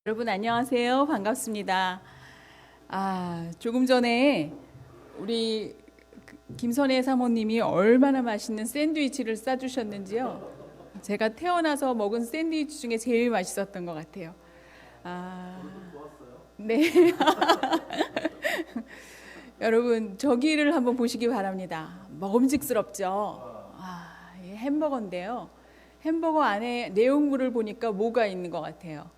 여러분 안녕하세요. 반갑습니다. 조금 전에 우리 김선혜 사모님이 얼마나 맛있는 샌드위치를 싸주셨는지요. 제가 태어나서 먹은 샌드위치 중에 제일 맛있었던 것 같아요. 네. 여러분 저기를 한번 보시기 바랍니다. 먹음직스럽죠. 이 햄버거인데요. 햄버거 안에 내용물을 보니까 뭐가 있는 것 같아요?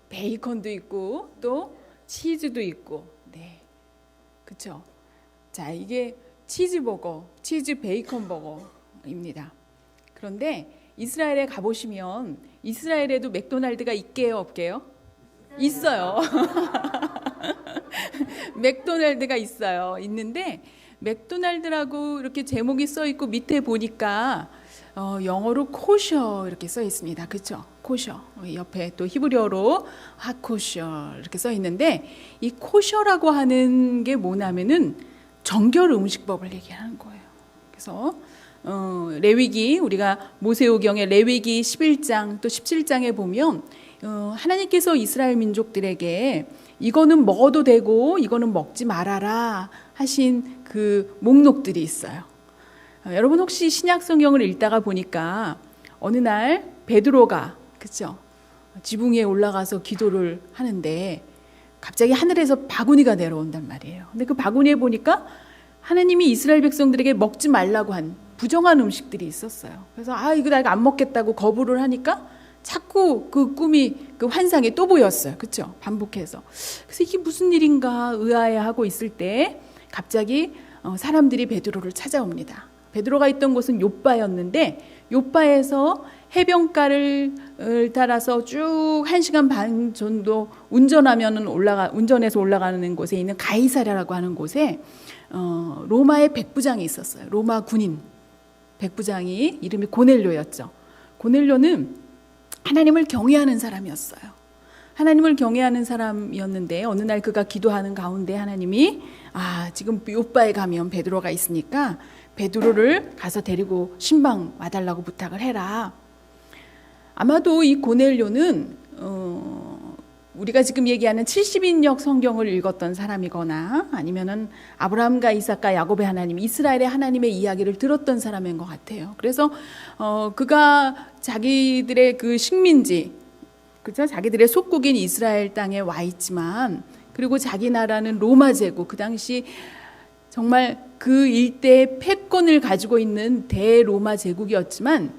베이컨도 있고 또 치즈도 있고, 네, 그렇죠. 자, 이게 치즈버거, 치즈 베이컨 버거입니다. 그런데 이스라엘에 가보시면 이스라엘에도 맥도날드가 있게요, 없게요? 있어요. 맥도날드가 있어요. 있는데 맥도날드라고 이렇게 제목이 써 있고 밑에 보니까 영어로 코셔 이렇게 써 있습니다. 그렇죠? 코셔. 옆에 또 히브리어로 하코셔 이렇게 써 있는데 이 코셔라고 하는 게 뭐냐면은 정결 음식법을 얘기하는 거예요. 그래서 레위기, 우리가 모세오경의 레위기 11장 또 17장에 보면 하나님께서 이스라엘 민족들에게 이거는 먹어도 되고 이거는 먹지 말아라 하신 그 목록들이 있어요. 여러분 혹시 신약 성경을 읽다가 보니까 어느 날 베드로가, 그렇죠, 지붕 위에 올라가서 기도를 하는데 갑자기 하늘에서 바구니가 내려온단 말이에요. 근데 그 바구니에 보니까 하나님이 이스라엘 백성들에게 먹지 말라고 한 부정한 음식들이 있었어요. 그래서 이거 내가 안 먹겠다고 거부를 하니까 자꾸 그 꿈이, 그 환상이 또 보였어요. 그렇죠? 반복해서. 그래서 이게 무슨 일인가 의아해하고 있을 때 갑자기 사람들이 베드로를 찾아옵니다. 베드로가 있던 곳은 욥바였는데 욥바에서 해변가를 따라서 쭉 1시간 반 정도 운전해서 올라가는 곳에 있는 가이사랴라고 하는 곳에 로마의 백부장이 있었어요. 로마 군인 백부장이 이름이 고넬료였죠. 고넬료는 하나님을 경외하는 사람이었어요. 하나님을 경외하는 사람이었는데 어느 날 그가 기도하는 가운데 하나님이 지금 욥바에 가면 베드로가 있으니까 베드로를 가서 데리고 신방 와달라고 부탁을 해라. 아마도 이 고넬료는 우리가 지금 얘기하는 70인역 성경을 읽었던 사람이거나 아니면은 아브라함과 이삭과 야곱의 하나님, 이스라엘의 하나님의 이야기를 들었던 사람인 것 같아요. 그래서 그가 자기들의 그 식민지, 그렇죠? 자기들의 속국인 이스라엘 땅에 와 있지만, 그리고 자기 나라는 로마 제국, 그 당시 정말 그 일대의 패권을 가지고 있는 대로마 제국이었지만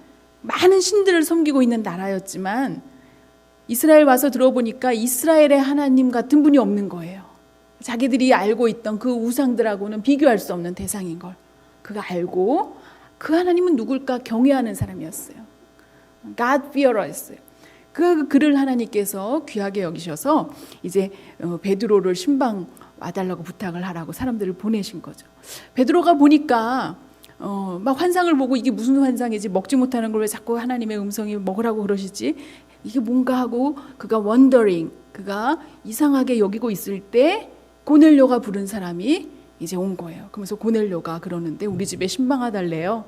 많은 신들을 섬기고 있는 나라였지만 이스라엘 와서 들어보니까 이스라엘의 하나님 같은 분이 없는 거예요. 자기들이 알고 있던 그 우상들하고는 비교할 수 없는 대상인 걸 그가 알고, 그 하나님은 누굴까 경외하는 사람이었어요. God fearer였어요. 그 그를 하나님께서 귀하게 여기셔서 이제 베드로를 신방 와달라고 부탁을 하라고 사람들을 보내신 거죠. 베드로가 보니까 막 환상을 보고 이게 무슨 환상이지, 먹지 못하는 걸 왜 자꾸 하나님의 음성이 먹으라고 그러시지, 이게 뭔가 하고 그가 wondering, 그가 이상하게 여기고 있을 때 고넬료가 부른 사람이 이제 온 거예요. 그러면서 고넬료가 그러는데 우리 집에 신방하달래요.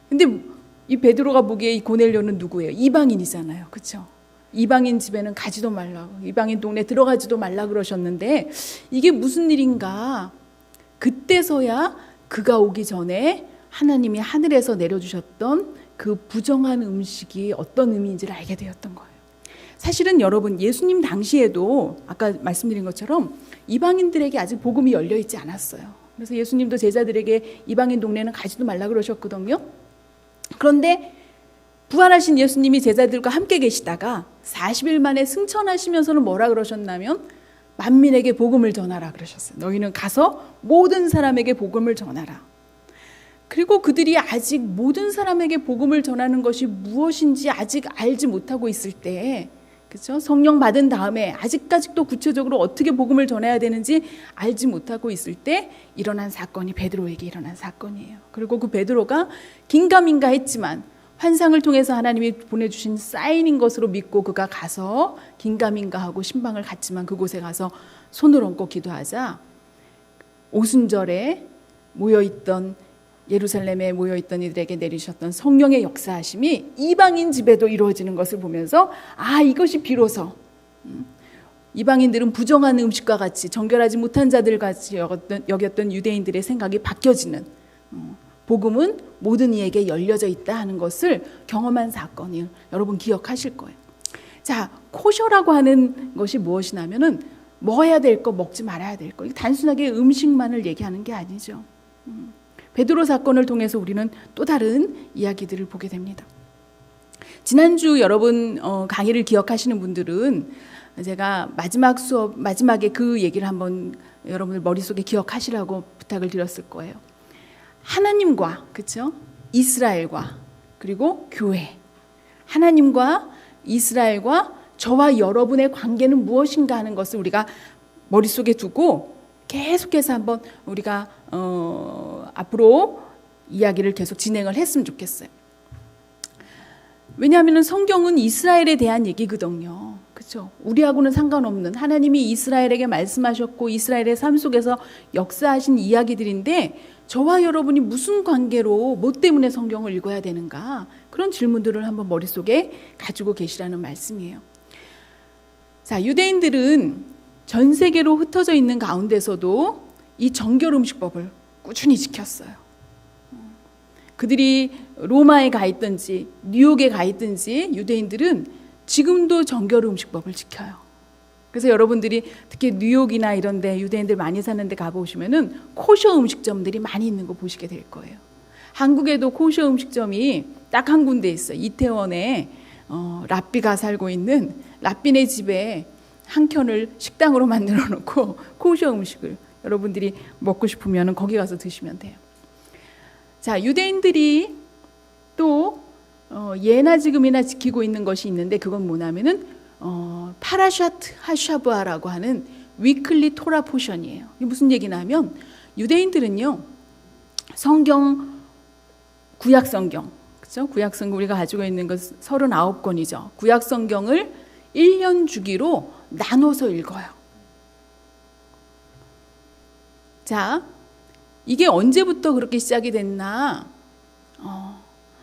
근데 이 베드로가 보기에 이 고넬료는 누구예요? 이방인이잖아요. 그렇죠? 이방인 집에는 가지도 말라고, 이방인 동네 들어가지도 말라 그러셨는데 이게 무슨 일인가. 그때서야 그가 오기 전에 하나님이 하늘에서 내려주셨던 그 부정한 음식이 어떤 의미인지를 알게 되었던 거예요. 사실은 여러분, 예수님 당시에도 아까 말씀드린 것처럼 이방인들에게 아직 복음이 열려 있지 않았어요. 그래서 예수님도 제자들에게 이방인 동네는 가지도 말라 그러셨거든요. 그런데 부활하신 예수님이 제자들과 함께 계시다가 40일 만에 승천하시면서는 뭐라 그러셨냐면 만민에게 복음을 전하라 그러셨어요. 너희는 가서 모든 사람에게 복음을 전하라. 그리고 그들이 아직 모든 사람에게 복음을 전하는 것이 무엇인지 아직 알지 못하고 있을 때, 그렇죠? 성령 받은 다음에 아직까지도 구체적으로 어떻게 복음을 전해야 되는지 알지 못하고 있을 때 일어난 사건이 베드로에게 일어난 사건이에요. 그리고 그 베드로가 긴가민가 했지만 환상을 통해서 하나님이 보내주신 사인인 것으로 믿고 그가 가서 긴가민가하고 신방을 갔지만 그곳에 가서 손을 얹고 기도하자 오순절에 모여있던, 예루살렘에 모여있던 이들에게 내리셨던 성령의 역사하심이 이방인 집에도 이루어지는 것을 보면서 이것이 비로소 이방인들은 부정한 음식과 같이 정결하지 못한 자들 같이 여겼던 유대인들의 생각이 바뀌어지는, 복음은 모든 이에게 열려져 있다 하는 것을 경험한 사건을 여러분 기억하실 거예요. 자, 코셔라고 하는 것이 무엇이냐면은 먹어야 될 거, 먹지 말아야 될 거, 단순하게 음식만을 얘기하는 게 아니죠. 베드로 사건을 통해서 우리는 또 다른 이야기들을 보게 됩니다. 지난주 여러분 강의를 기억하시는 분들은 제가 마지막에 그 얘기를 한번 여러분들 머릿속에 기억하시라고 부탁을 드렸을 거예요. 하나님과, 그렇죠? 이스라엘과, 그리고 교회. 하나님과 이스라엘과 저와 여러분의 관계는 무엇인가 하는 것을 우리가 머릿속에 두고 계속해서 한번 우리가 앞으로 이야기를 계속 진행을 했으면 좋겠어요. 왜냐하면 성경은 이스라엘에 대한 얘기거든요. 그렇죠? 우리하고는 상관없는, 하나님이 이스라엘에게 말씀하셨고 이스라엘의 삶 속에서 역사하신 이야기들인데, 저와 여러분이 무슨 관계로, 뭐 때문에 성경을 읽어야 되는가, 그런 질문들을 한번 머릿속에 가지고 계시라는 말씀이에요. 자, 유대인들은 전 세계로 흩어져 있는 가운데서도 이 정결 음식법을 꾸준히 지켰어요. 그들이 로마에 가 있든지 뉴욕에 가 있든지 유대인들은 지금도 정결 음식법을 지켜요. 그래서 여러분들이 특히 뉴욕이나 이런 데 유대인들 많이 사는 데 가보시면은 코셔 음식점들이 많이 있는 거 보시게 될 거예요. 한국에도 코셔 음식점이 딱 한 군데 있어요. 이태원에 랍비가 살고 있는 랍비네 집에 한 켠을 식당으로 만들어 놓고 코셔 음식을 여러분들이 먹고 싶으면 거기 가서 드시면 돼요. 자, 유대인들이 또 예나 지금이나 지키고 있는 것이 있는데, 그건 뭐냐면은 파라샤트 하샤브아라고 하는 위클리 토라 포션이에요. 이게 무슨 얘기냐면, 유대인들은요, 성경, 구약 성경, 그렇죠? 구약 성경 우리가 가지고 있는 것 39권이죠. 구약 성경을 1년 주기로 나눠서 읽어요. 자, 이게 언제부터 그렇게 시작이 됐나?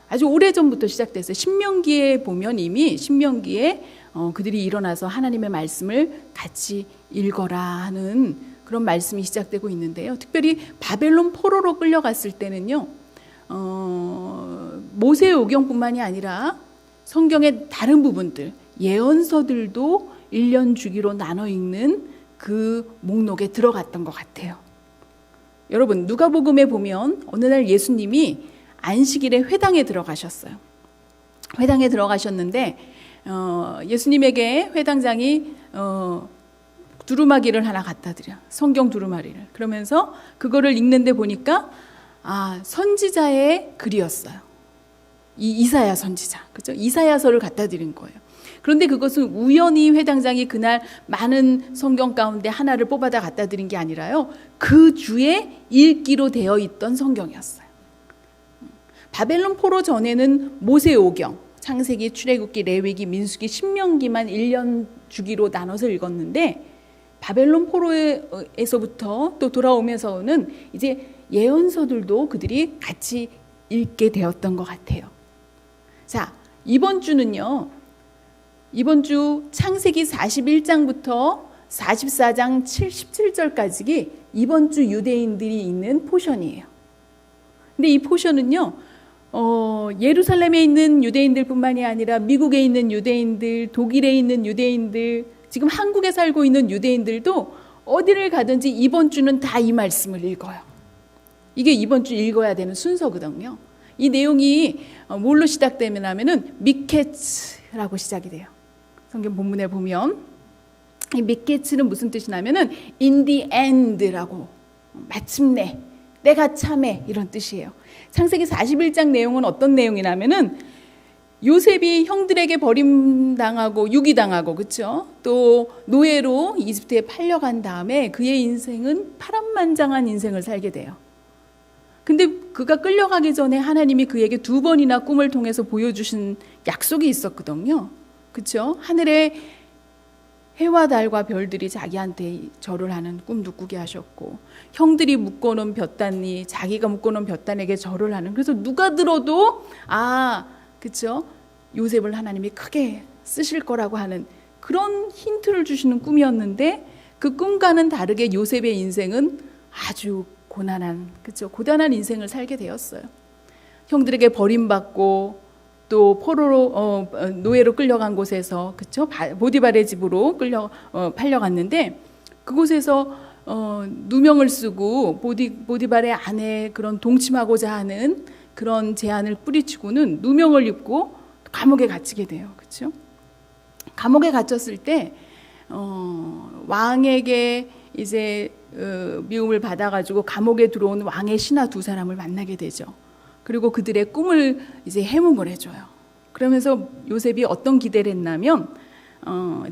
아주 오래전부터 시작됐어요. 신명기에 보면 이미 신명기에 그들이 일어나서 하나님의 말씀을 같이 읽어라 하는 그런 말씀이 시작되고 있는데요. 특별히 바벨론 포로로 끌려갔을 때는요, 모세의 오경뿐만이 아니라 성경의 다른 부분들, 예언서들도 1년 주기로 나눠 읽는 그 목록에 들어갔던 것 같아요. 여러분, 누가복음에 보면 어느 날 예수님이 안식일에 회당에 들어가셨어요. 회당에 들어가셨는데 예수님에게 회당장이 두루마기를 하나 갖다 드려, 성경 두루마리를. 그러면서 그거를 읽는데 보니까 선지자의 글이었어요. 이 이사야 선지자, 그렇죠? 이사야서를 갖다 드린 거예요. 그런데 그것은 우연히 회당장이 그날 많은 성경 가운데 하나를 뽑아다 갖다 드린 게 아니라요, 그 주에 읽기로 되어 있던 성경이었어요. 바벨론 포로 전에는 모세오경, 창세기, 출애굽기, 레위기, 민수기, 신명기만 1년 주기로 나눠서 읽었는데, 바벨론 포로에서부터 또 돌아오면서는 이제 예언서들도 그들이 같이 읽게 되었던 것 같아요. 자, 이번 주는요, 이번 주 창세기 41장부터 44장 17절까지 이번 주 유대인들이 읽는 포션이에요. 근데 이 포션은요, 예루살렘에 있는 유대인들뿐만이 아니라 미국에 있는 유대인들, 독일에 있는 유대인들, 지금 한국에 살고 있는 유대인들도 어디를 가든지 이번 주는 다 이 말씀을 읽어요. 이게 이번 주 읽어야 되는 순서거든요. 이 내용이 뭘로 시작되면 하면은 미케츠라고 시작이 돼요. 성경 본문에 보면 이 미케츠는 무슨 뜻이냐면은 in the end라고, 마침내, 때가 참에, 이런 뜻이에요. 창세기 41장 내용은 어떤 내용이냐면은 요셉이 형들에게 버림당하고 유기당하고, 그렇죠? 또 노예로 이집트에 팔려간 다음에 그의 인생은 파란만장한 인생을 살게 돼요. 근데 그가 끌려가기 전에 하나님이 그에게 2번이나 꿈을 통해서 보여주신 약속이 있었거든요. 그렇죠? 하늘에 해와 달과 별들이 자기한테 절을 하는 꿈도 꾸게 하셨고, 형들이 묶어놓은 볕단이 자기가 묶어놓은 볕단에게 절을 하는, 그래서 누가 들어도 그렇죠? 요셉을 하나님이 크게 쓰실 거라고 하는 그런 힌트를 주시는 꿈이었는데 그 꿈과는 다르게 요셉의 인생은 아주 고난한, 그렇죠? 고단한 인생을 살게 되었어요. 형들에게 버림받고 또 포로로 노예로 끌려간 곳에서, 그렇죠? 보디발의 집으로 팔려갔는데 그곳에서 누명을 쓰고 보디발의 아내의 그런 동침하고자 하는 그런 제안을 뿌리치고는 누명을 입고 감옥에 갇히게 돼요. 그렇죠? 감옥에 갇혔을 때 왕에게 이제 미움을 받아가지고 감옥에 들어온 왕의 신하 두 사람을 만나게 되죠. 그리고 그들의 꿈을 이제 해몽을 해줘요. 그러면서 요셉이 어떤 기대를 했냐면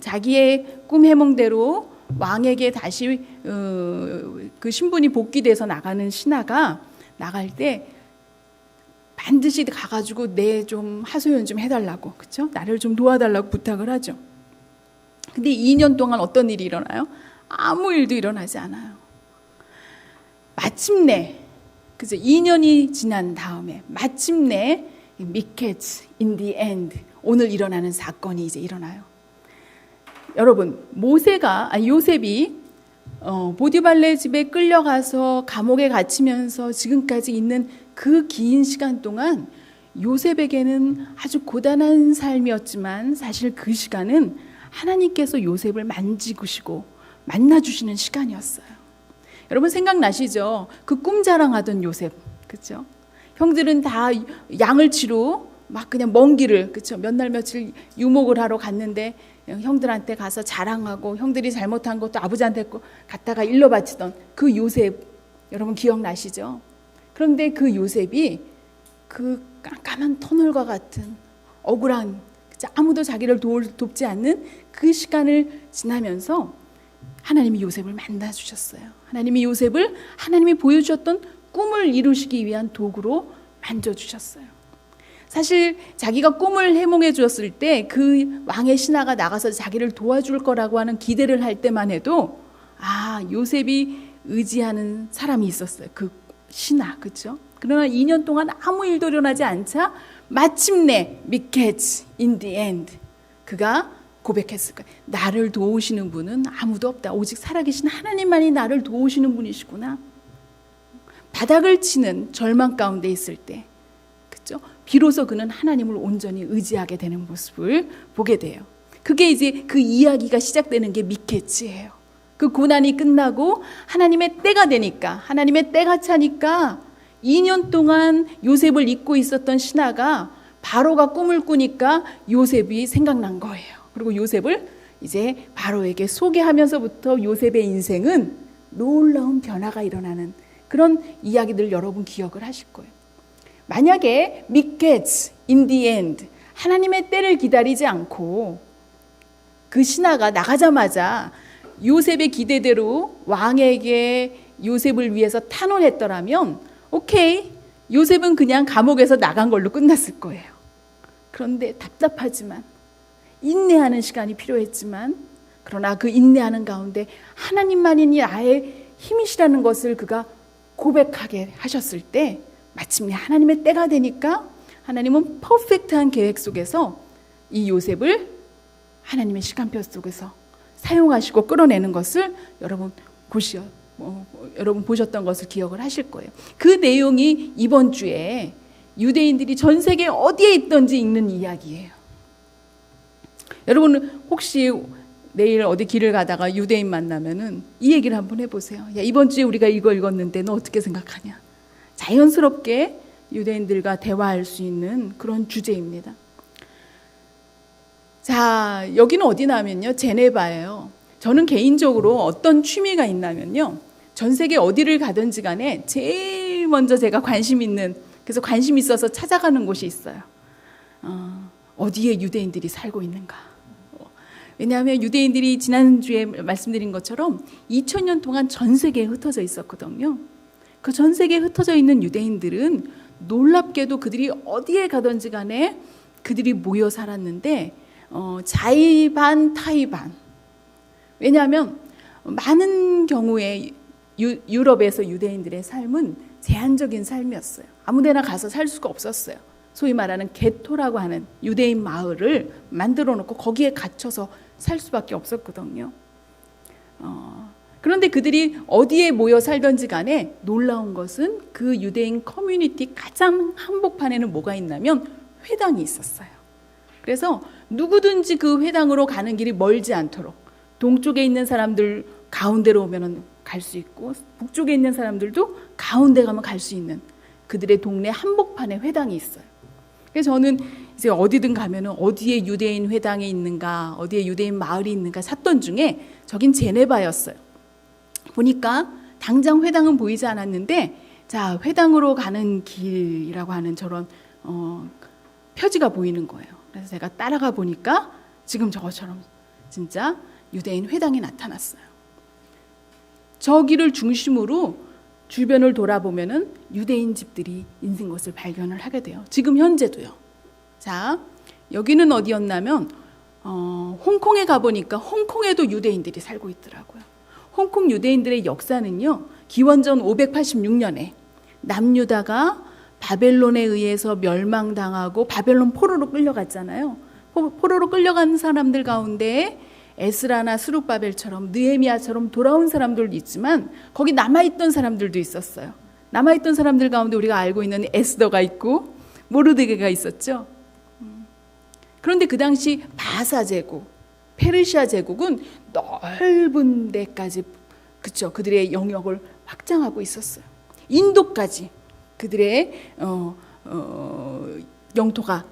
자기의 꿈 해몽대로 왕에게 다시 그 신분이 복귀돼서 나가는 신하가 나갈 때 반드시 가가지고 내 좀 하소연 좀 해달라고, 그렇죠? 나를 좀 도와달라고 부탁을 하죠. 근데 2년 동안 어떤 일이 일어나요? 아무 일도 일어나지 않아요. 마침내, 그죠? 2년이 지난 다음에 마침내 미켓 in the end, 오늘 일어나는 사건이 이제 일어나요. 여러분, 요셉이 보디발의 집에 끌려가서 감옥에 갇히면서 지금까지 있는 그 긴 시간 동안 요셉에게는 아주 고단한 삶이었지만 사실 그 시간은 하나님께서 요셉을 만지시고 만나주시는 시간이었어요. 여러분 생각나시죠? 그 꿈 자랑하던 요셉, 그렇죠? 형들은 다 양을 치러 막 그냥 먼 길을, 그렇죠? 몇 날 며칠 유목을 하러 갔는데 형들한테 가서 자랑하고 형들이 잘못한 것도 아버지한테 갖다가 일러 바치던 그 요셉, 여러분 기억나시죠? 그런데 그 요셉이 그 깜깜한 터널과 같은 억울한, 아무도 자기를 돕지 않는 그 시간을 지나면서 하나님이 요셉을 만나주셨어요. 하나님이 요셉을 하나님이 보여주셨던 꿈을 이루시기 위한 도구로 만져주셨어요. 사실 자기가 꿈을 해몽해 주었을 때 그 왕의 신하가 나가서 자기를 도와줄 거라고 하는 기대를 할 때만 해도 요셉이 의지하는 사람이 있었어요. 그 신하, 그렇죠? 그러나 2년 동안 아무 일도 일어나지 않자 마침내 미켓 in the end, 그가 고백했을 거예요. 나를 도우시는 분은 아무도 없다. 오직 살아계신 하나님만이 나를 도우시는 분이시구나. 바닥을 치는 절망 가운데 있을 때, 그렇죠? 비로소 그는 하나님을 온전히 의지하게 되는 모습을 보게 돼요. 그게 이제 그 이야기가 시작되는 게 미켓이에요. 그 고난이 끝나고 하나님의 때가 되니까, 하나님의 때가 차니까 2년 동안 요셉을 잊고 있었던 신하가 바로가 꿈을 꾸니까 요셉이 생각난 거예요. 그리고 요셉을 이제 바로에게 소개하면서부터 요셉의 인생은 놀라운 변화가 일어나는 그런 이야기들 여러분 기억을 하실 거예요. 만약에 미켓 in the end, 하나님의 때를 기다리지 않고 그 신하가 나가자마자 요셉의 기대대로 왕에게 요셉을 위해서 탄원했더라면 오케이, 요셉은 그냥 감옥에서 나간 걸로 끝났을 거예요. 그런데 답답하지만 인내하는 시간이 필요했지만, 그러나 그 인내하는 가운데 하나님만이 나의 힘이시라는 것을 그가 고백하게 하셨을 때 마침내 하나님의 때가 되니까 하나님은 퍼펙트한 계획 속에서 이 요셉을 하나님의 시간표 속에서 사용하시고 끌어내는 것을 여러분 보셨던 것을 기억을 하실 거예요. 그 내용이 이번 주에 유대인들이 전 세계 어디에 있든지 읽는 이야기예요. 여러분 혹시 내일 어디 길을 가다가 유대인 만나면은 이 얘기를 한번 해보세요. 야, 이번 주에 우리가 이거 읽었는데 너 어떻게 생각하냐? 자연스럽게 유대인들과 대화할 수 있는 그런 주제입니다. 자, 여기는 어디냐면요, 제네바예요. 저는 개인적으로 어떤 취미가 있냐면요, 전 세계 어디를 가든지 간에 제일 먼저 제가 관심 있는, 그래서 관심 있어서 찾아가는 곳이 있어요. 어디에 유대인들이 살고 있는가. 왜냐하면 유대인들이 지난주에 말씀드린 것처럼 2000년 동안 전 세계에 흩어져 있었거든요. 그 전 세계에 흩어져 있는 유대인들은 놀랍게도 그들이 어디에 가든지 간에 그들이 모여 살았는데 자의 반 타의 반. 왜냐하면 많은 경우에 유럽에서 유대인들의 삶은 제한적인 삶이었어요. 아무데나 가서 살 수가 없었어요. 소위 말하는 게토라고 하는 유대인 마을을 만들어 놓고 거기에 갇혀서 살 수밖에 없었거든요. 그런데 그들이 어디에 모여 살던지 간에 놀라운 것은 그 유대인 커뮤니티 가장 한복판에는 뭐가 있냐면 회당이 있었어요. 그래서 누구든지 그 회당으로 가는 길이 멀지 않도록 동쪽에 있는 사람들 가운데로 오면 갈 수 있고 북쪽에 있는 사람들도 가운데 가면 갈 수 있는 그들의 동네 한복판에 회당이 있어요. 그래서 저는 이제 어디든 가면은 어디에 유대인 회당이 있는가, 어디에 유대인 마을이 있는가 찾던 중에 저긴 제네바였어요. 보니까 당장 회당은 보이지 않았는데, 자, 회당으로 가는 길이라고 하는 저런 표지가 보이는 거예요. 그래서 제가 따라가 보니까 지금 저것처럼 진짜 유대인 회당이 나타났어요. 저 길을 중심으로 주변을 돌아보면은 유대인 집들이 있는 것을 발견을 하게 돼요. 지금 현재도요. 자, 여기는 어디였냐면 홍콩에 가보니까 홍콩에도 유대인들이 살고 있더라고요. 홍콩 유대인들의 역사는요, 기원전 586년에 남유다가 바벨론에 의해서 멸망당하고 바벨론 포로로 끌려갔잖아요. 포로로 끌려간 사람들 가운데 에스라나 스룹바벨처럼 느헤미야처럼 돌아온 사람들도 있지만 거기 남아있던 사람들도 있었어요. 남아있던 사람들 가운데 우리가 알고 있는 에스더가 있고 모르드게가 있었죠. 그런데 그 당시 바사 제국, 페르시아 제국은 넓은 데까지, 그쵸, 그들의 영역을 확장하고 있었어요. 인도까지 그들의 영토가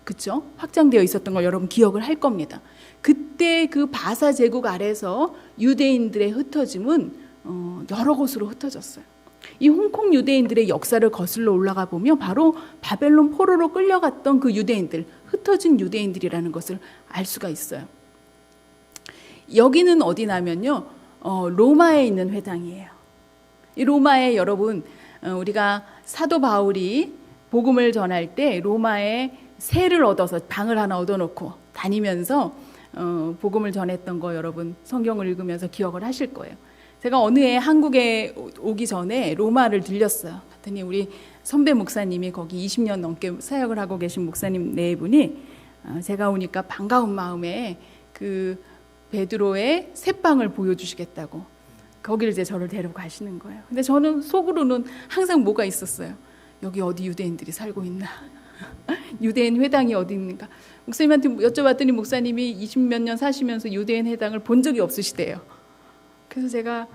그쵸, 확장되어 있었던 걸 여러분 기억을 할 겁니다. 그때 그 바사 제국 아래서 유대인들의 흩어짐은 여러 곳으로 흩어졌어요. 이 홍콩 유대인들의 역사를 거슬러 올라가 보면 바로 바벨론 포로로 끌려갔던 그 유대인들, 흩어진 유대인들이라는 것을 알 수가 있어요. 여기는 어디냐면요, 로마에 있는 회당이에요. 이 로마에 여러분, 우리가 사도 바울이 복음을 전할 때 로마에 세를 얻어서 방을 하나 얻어놓고 다니면서 복음을 전했던 거 여러분 성경을 읽으면서 기억을 하실 거예요. 제가 어느 해 한국에 오기 전에 로마를 들렸어요. 그랬더니 우리 선배 목사님이 거기 20년 넘게 사역을 하고 계신 목사님 네 분이 제가 오니까 반가운 마음에 그 베드로의 새방을 보여주시겠다고 거기를 이제 저를 데리고 가시는 거예요. 근데 저는 속으로는 항상 뭐가 있었어요. 여기 어디 유대인들이 살고 있나? 유대인 회당이 어디 있는가? 목사님한테 여쭤봤더니 목사님이 20몇 년 사시면서 유대인 회당을 본 적이 없으시대요. 그래서 제가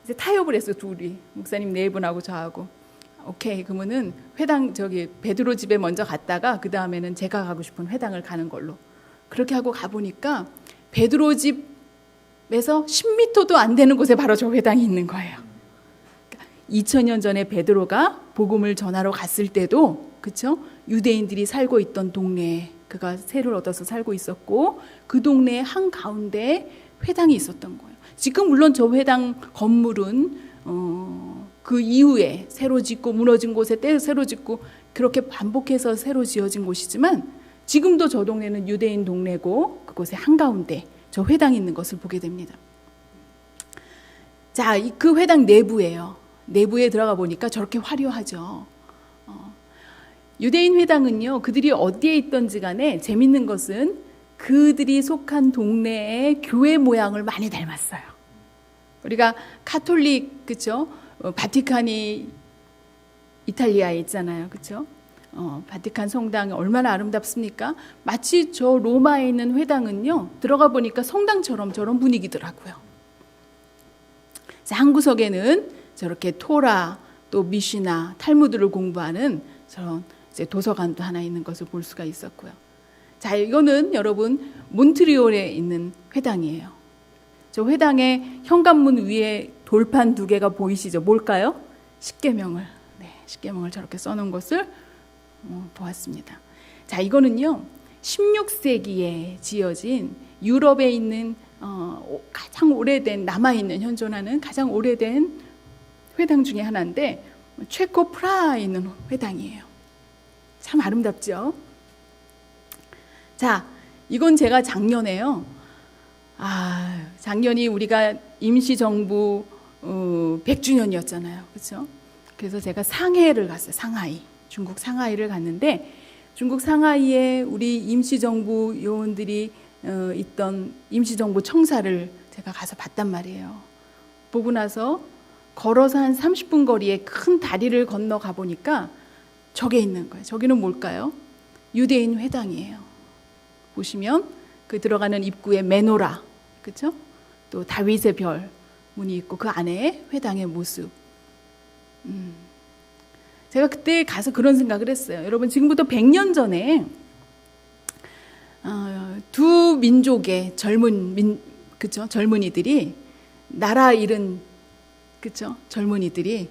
이제 타협을 했어요. 둘이, 목사님 네 분하고 저하고. 오케이, 그러면은 회당 저기 베드로 집에 먼저 갔다가 그 다음에는 제가 가고 싶은 회당을 가는 걸로. 그렇게 하고 가보니까 베드로 집에서 10m도 안 되는 곳에 바로 저 회당이 있는 거예요. 2000년 전에 베드로가 복음을 전하러 갔을 때도, 그쵸? 유대인들이 살고 있던 동네에 그가 세를 얻어서 살고 있었고 그 동네의 한 가운데 회당이 있었던 거예요. 지금 물론 저 회당 건물은 그 이후에 새로 짓고 무너진 곳에 새로 짓고 그렇게 반복해서 새로 지어진 곳이지만 지금도 저 동네는 유대인 동네고 그곳의 한가운데 저 회당이 있는 것을 보게 됩니다. 자, 그 회당 내부예요. 내부에 들어가 보니까 저렇게 화려하죠. 유대인 회당은요, 그들이 어디에 있던지 간에 재밌는 것은 그들이 속한 동네의 교회 모양을 많이 닮았어요. 우리가 카톨릭, 그쵸? 바티칸이 이탈리아에 있잖아요. 그쵸? 바티칸 성당이 얼마나 아름답습니까? 마치 저 로마에 있는 회당은요, 들어가 보니까 성당처럼 저런 분위기더라고요. 한 구석에는 저렇게 토라, 또 미시나, 탈무드를 공부하는 저런 이제 도서관도 하나 있는 것을 볼 수가 있었고요. 자, 이거는 여러분 몬트리올에 있는 회당이에요. 저 회당의 현관문 위에 돌판 2개가 보이시죠? 뭘까요? 십계명을, 네, 십계명을 저렇게 써놓은 것을 보았습니다. 자, 이거는요 16세기에 지어진 유럽에 있는 가장 오래된, 남아있는, 현존하는 가장 오래된 회당 중에 하나인데 체코 프라하에 있는 회당이에요. 참 아름답죠? 자, 이건 제가 작년에요. 작년이 우리가 임시정부 100주년이었잖아요. 그렇죠? 그래서 제가 상해를 갔어요. 상하이. 중국 상하이를 갔는데 중국 상하이에 우리 임시정부 요원들이 있던 임시정부 청사를 제가 가서 봤단 말이에요. 보고 나서 걸어서 한 30분 거리에 큰 다리를 건너가 보니까 저게 있는 거예요. 저기는 뭘까요? 유대인 회당이에요. 보시면 그 들어가는 입구에 메노라, 그렇죠? 또 다윗의 별 문이 있고 그 안에 회당의 모습. 제가 그때 가서 그런 생각을 했어요. 여러분, 지금부터 100년 전에 두 민족의 그쵸? 젊은이들이 나라 잃은, 그쵸? 젊은이들이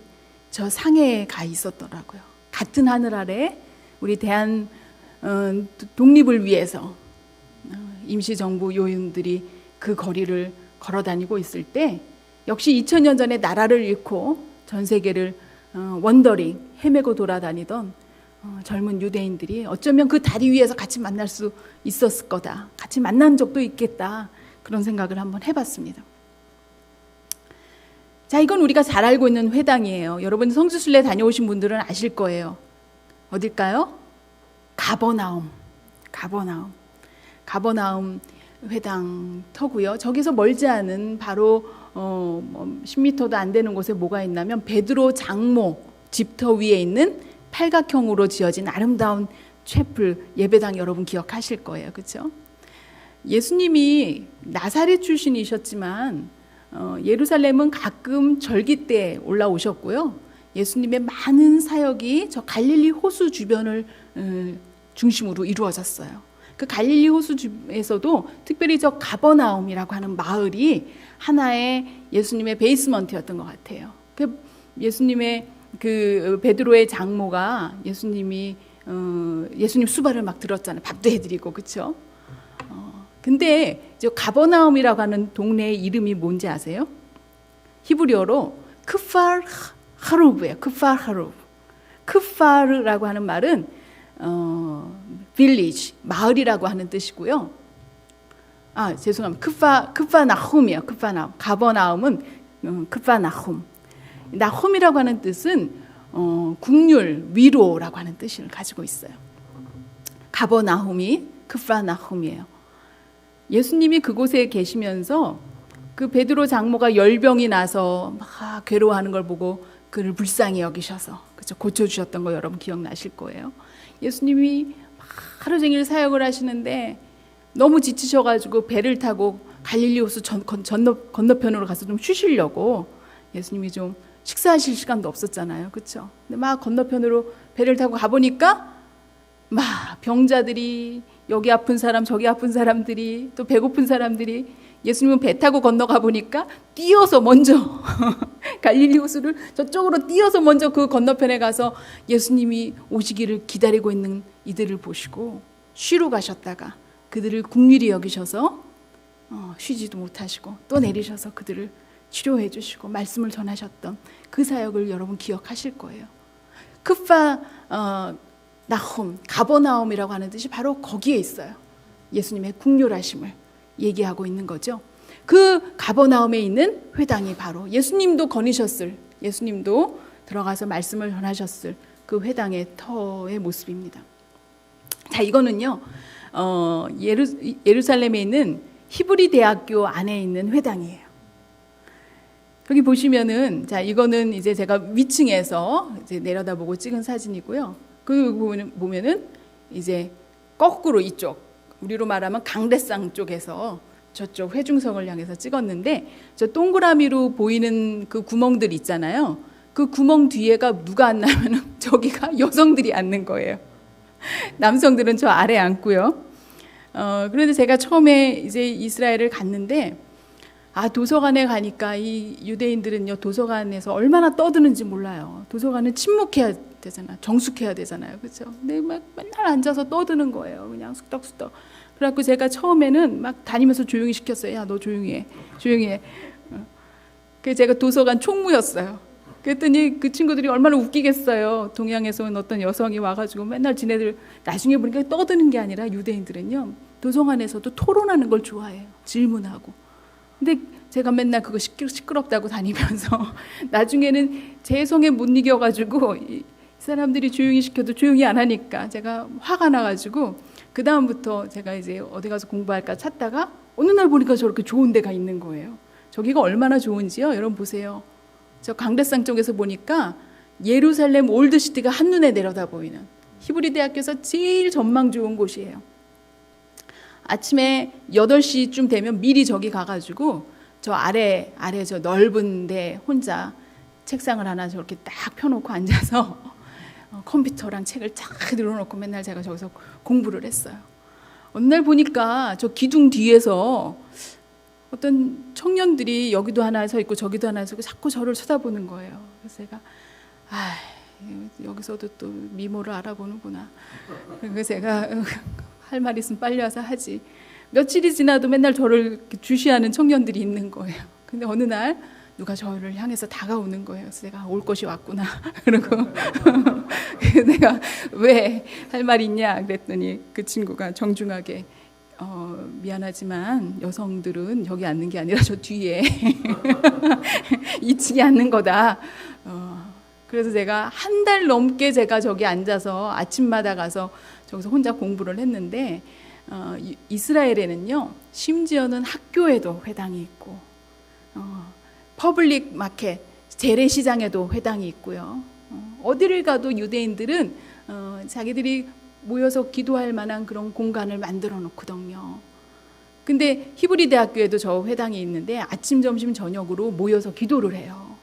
저 상해에 가 있었더라고요. 같은 하늘 아래 우리 대한 독립을 위해서 임시정부 요원들이 그 거리를 걸어다니고 있을 때 역시 2000년 전에 나라를 잃고 전 세계를 원더링, 헤매고 돌아다니던 젊은 유대인들이 어쩌면 그 다리 위에서 같이 만날 수 있었을 거다. 같이 만난 적도 있겠다. 그런 생각을 한번 해봤습니다. 자, 이건 우리가 잘 알고 있는 회당이에요. 여러분 성지순례 다녀오신 분들은 아실 거예요. 어딜까요? 가버나움 회당 터고요. 저기서 멀지 않은 바로 10m도 안 되는 곳에 뭐가 있냐면 베드로 장모 집터 위에 있는 팔각형으로 지어진 아름다운 채플 예배당, 여러분 기억하실 거예요. 그렇죠? 예수님이 나사렛 출신이셨지만 예루살렘은 가끔 절기 때 올라오셨고요. 예수님의 많은 사역이 저 갈릴리 호수 주변을 중심으로 이루어졌어요. 그 갈릴리 호수에서도 특별히 저 가버나움이라고 하는 마을이 하나의 예수님의 베이스먼트였던 것 같아요. 그 예수님의 그 베드로의 장모가 예수님 수발을 막 들었잖아요. 밥도 해드리고, 그렇죠? 근데 저 가버나움이라고 하는 동네의 이름이 뭔지 아세요? 히브리어로 크팔 하루브예요. 크팔 하루브. 크파르라고 하는 말은 village, 마을이라고 하는 뜻이고요. 죄송합니다. 크파나훔이에요. 크파나훔. 가버나움은 크파나훔. 나훔이라고 하는 뜻은 국률, 위로라고 하는 뜻을 가지고 있어요. 가버나훔이 크파나훔이에요. 예수님이 그곳에 계시면서 그 베드로 장모가 열병이 나서 막 괴로워하는 걸 보고 그를 불쌍히 여기셔서, 그렇죠? 고쳐주셨던 거 여러분 기억나실 거예요. 예수님이 하루 종일 사역을 하시는데 너무 지치셔가지고 배를 타고 갈릴리 호수 건너편으로 가서 좀 쉬시려고, 예수님이 좀 식사하실 시간도 없었잖아요. 그렇죠? 근데 막 건너편으로 배를 타고 가보니까 막 병자들이, 여기 아픈 사람 저기 아픈 사람들이, 또 배고픈 사람들이, 예수님은 배 타고 건너가 보니까 뛰어서 먼저 갈릴리 호수를 저쪽으로 뛰어서 먼저 그 건너편에 가서 예수님이 오시기를 기다리고 있는 이들을 보시고 쉬러 가셨다가 그들을 긍휼히 여기셔서 쉬지도 못하시고 또 내리셔서 그들을 치료해 주시고 말씀을 전하셨던 그 사역을 여러분 기억하실 거예요. 나훔, 가버나움이라고 하는 뜻이 바로 거기에 있어요. 예수님의 긍휼하심을 얘기하고 있는 거죠. 그 가버나움에 있는 회당이 바로 예수님도 거니셨을, 예수님도 들어가서 말씀을 전하셨을 그 회당의 터의 모습입니다. 자, 이거는요 예루살렘에 있는 히브리 대학교 안에 있는 회당이에요. 여기 보시면은, 자, 이거는 이제 제가 위층에서 이제 내려다보고 찍은 사진이고요. 그 보면은 이제 거꾸로 이쪽, 우리로 말하면 강대상 쪽에서 저쪽 회중성을 향해서 찍었는데, 저 동그라미로 보이는 그 구멍들 있잖아요. 그 구멍 뒤에가 누가 앉냐면은 저기가 여성들이 앉는 거예요. 남성들은 저 아래 앉고요. 그런데 제가 처음에 이제 이스라엘을 갔는데, 도서관에 가니까 이 유대인들은요, 도서관에서 얼마나 떠드는지 몰라요. 도서관은 침묵해야 되잖아, 정숙해야 되잖아요, 그렇죠? 근데 막 맨날 앉아서 떠드는 거예요, 그냥 쑥덕쑥덕. 그래갖고 제가 처음에는 막 다니면서 조용히 시켰어요. 야, 너 조용히 해, 조용히 해. 그래서 제가 도서관 총무였어요. 그랬더니 그 친구들이 얼마나 웃기겠어요. 동양에서 온 어떤 여성이 와가지고 맨날 지네들, 나중에 보니까 떠드는 게 아니라 유대인들은요, 도서관에서도 토론하는 걸 좋아해요. 질문하고. 근데 제가 맨날 그거 시끄럽다고 다니면서 나중에는 제 성에 못 이겨가지고 사람들이 조용히 시켜도 조용히 안 하니까 제가 화가 나가지고 그 다음부터 제가 이제 어디 가서 공부할까 찾다가 어느 날 보니까 저렇게 좋은 데가 있는 거예요. 저기가 얼마나 좋은지요. 여러분 보세요. 저 강대상 쪽에서 보니까 예루살렘 올드시티가 한눈에 내려다 보이는 히브리 대학교에서 제일 전망 좋은 곳이에요. 아침에 8시쯤 되면 미리 저기 가가지고 저 아래 저 넓은 데 혼자 책상을 하나 저렇게 딱 펴놓고 앉아서 컴퓨터랑 책을 쫙 늘어놓고 맨날 제가 저기서 공부를 했어요. 어느 날 보니까 저 기둥 뒤에서 어떤 청년들이 여기도 하나 서 있고 저기도 하나 서 있고 자꾸 저를 쳐다보는 거예요. 그래서 제가 여기서도 또 미모를 알아보는구나. 그래서 제가 할 말 있으면 빨리 와서 하지. 며칠이 지나도 맨날 저를 주시하는 청년들이 있는 거예요. 근데 어느 날 누가 저를 향해서 다가오는 거예요. 그래서 내가 올 것이 왔구나. 그리고 내가 왜 할 말 있냐 그랬더니 그 친구가 정중하게 미안하지만 여성들은 여기 앉는 게 아니라 저 뒤에 2층에 앉는 거다. 그래서 제가 한 달 넘게 제가 저기 앉아서 아침마다 가서 저기서 혼자 공부를 했는데 이스라엘에는요 심지어는 학교에도 회당이 있고 퍼블릭 마켓 재래시장에도 회당이 있고요. 어디를 가도 유대인들은 자기들이 모여서 기도할 만한 그런 공간을 만들어 놓거든요. 근데 히브리 대학교에도 저 회당이 있는데 아침, 점심, 저녁으로 모여서 기도를 해요.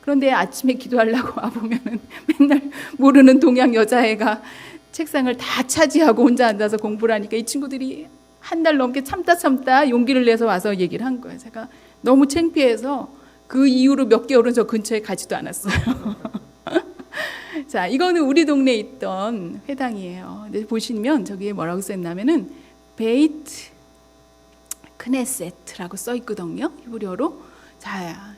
그런데 아침에 기도하려고 와보면은 맨날 모르는 동양 여자애가 책상을 다 차지하고 혼자 앉아서 공부를 하니까 이 친구들이 한 달 넘게 참다 용기를 내서 와서 얘기를 한 거예요. 제가 너무 창피해서 그 이후로 몇 개월은 저 근처에 가지도 않았어요. 자, 이거는 우리 동네에 있던 회당이에요. 근데 보시면 저기에 뭐라고 써있냐면은 베이트 크네세트라고 써 있거든요. 히브리어로. 자,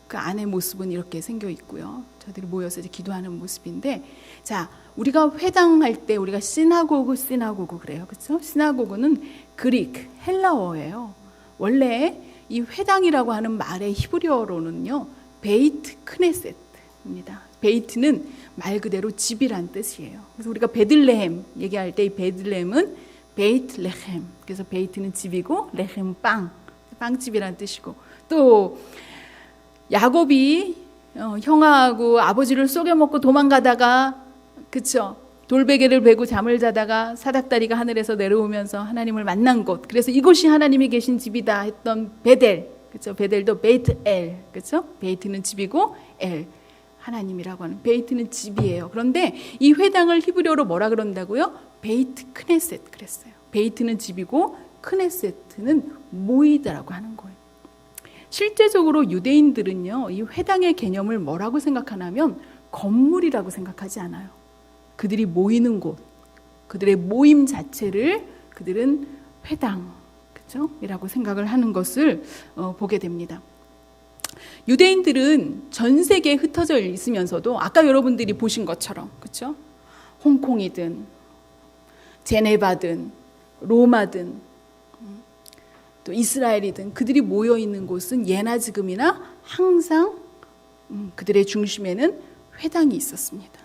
그 안의 모습은 이렇게 생겨 있고요. 저들이 모여서 이제 기도하는 모습인데, 자, 우리가 회당할 때 우리가 시나고그 그래요, 그렇죠? 시나고그는 그릭 헬라어예요. 원래 이 회당이라고 하는 말의 히브리어로는요, 베이트 크네셋입니다. 베이트는 말 그대로 집이란 뜻이에요. 그래서 우리가 베들레헴 얘기할 때 이 베들레헴은 베이트레헴. 그래서 베이트는 집이고 레헴 빵집이란 뜻이고, 또 야곱이 형아하고 아버지를 속여먹고 도망가다가 그쵸? 돌베개를 베고 잠을 자다가 사닥다리가 하늘에서 내려오면서 하나님을 만난 곳. 그래서 이곳이 하나님이 계신 집이다 했던 베델. 그쵸? 베델도 베이트엘. 그쵸? 베이트는 집이고 엘 하나님이라고 하는 베이트는 집이에요. 그런데 이 회당을 히브리어로 뭐라 그런다고요? 베이트 크네셋 그랬어요. 베이트는 집이고 크네셋은 모이다라고 하는 거예요. 실제적으로 유대인들은요, 이 회당의 개념을 뭐라고 생각하냐면 건물이라고 생각하지 않아요. 그들이 모이는 곳, 그들의 모임 자체를 그들은 회당, 그렇죠? 이라고 생각을 하는 것을 보게 됩니다. 유대인들은 전 세계에 흩어져 있으면서도 아까 여러분들이 보신 것처럼, 그렇죠? 홍콩이든 제네바든 로마든 또 이스라엘이든 그들이 모여 있는 곳은 예나 지금이나 항상 그들의 중심에는 회당이 있었습니다.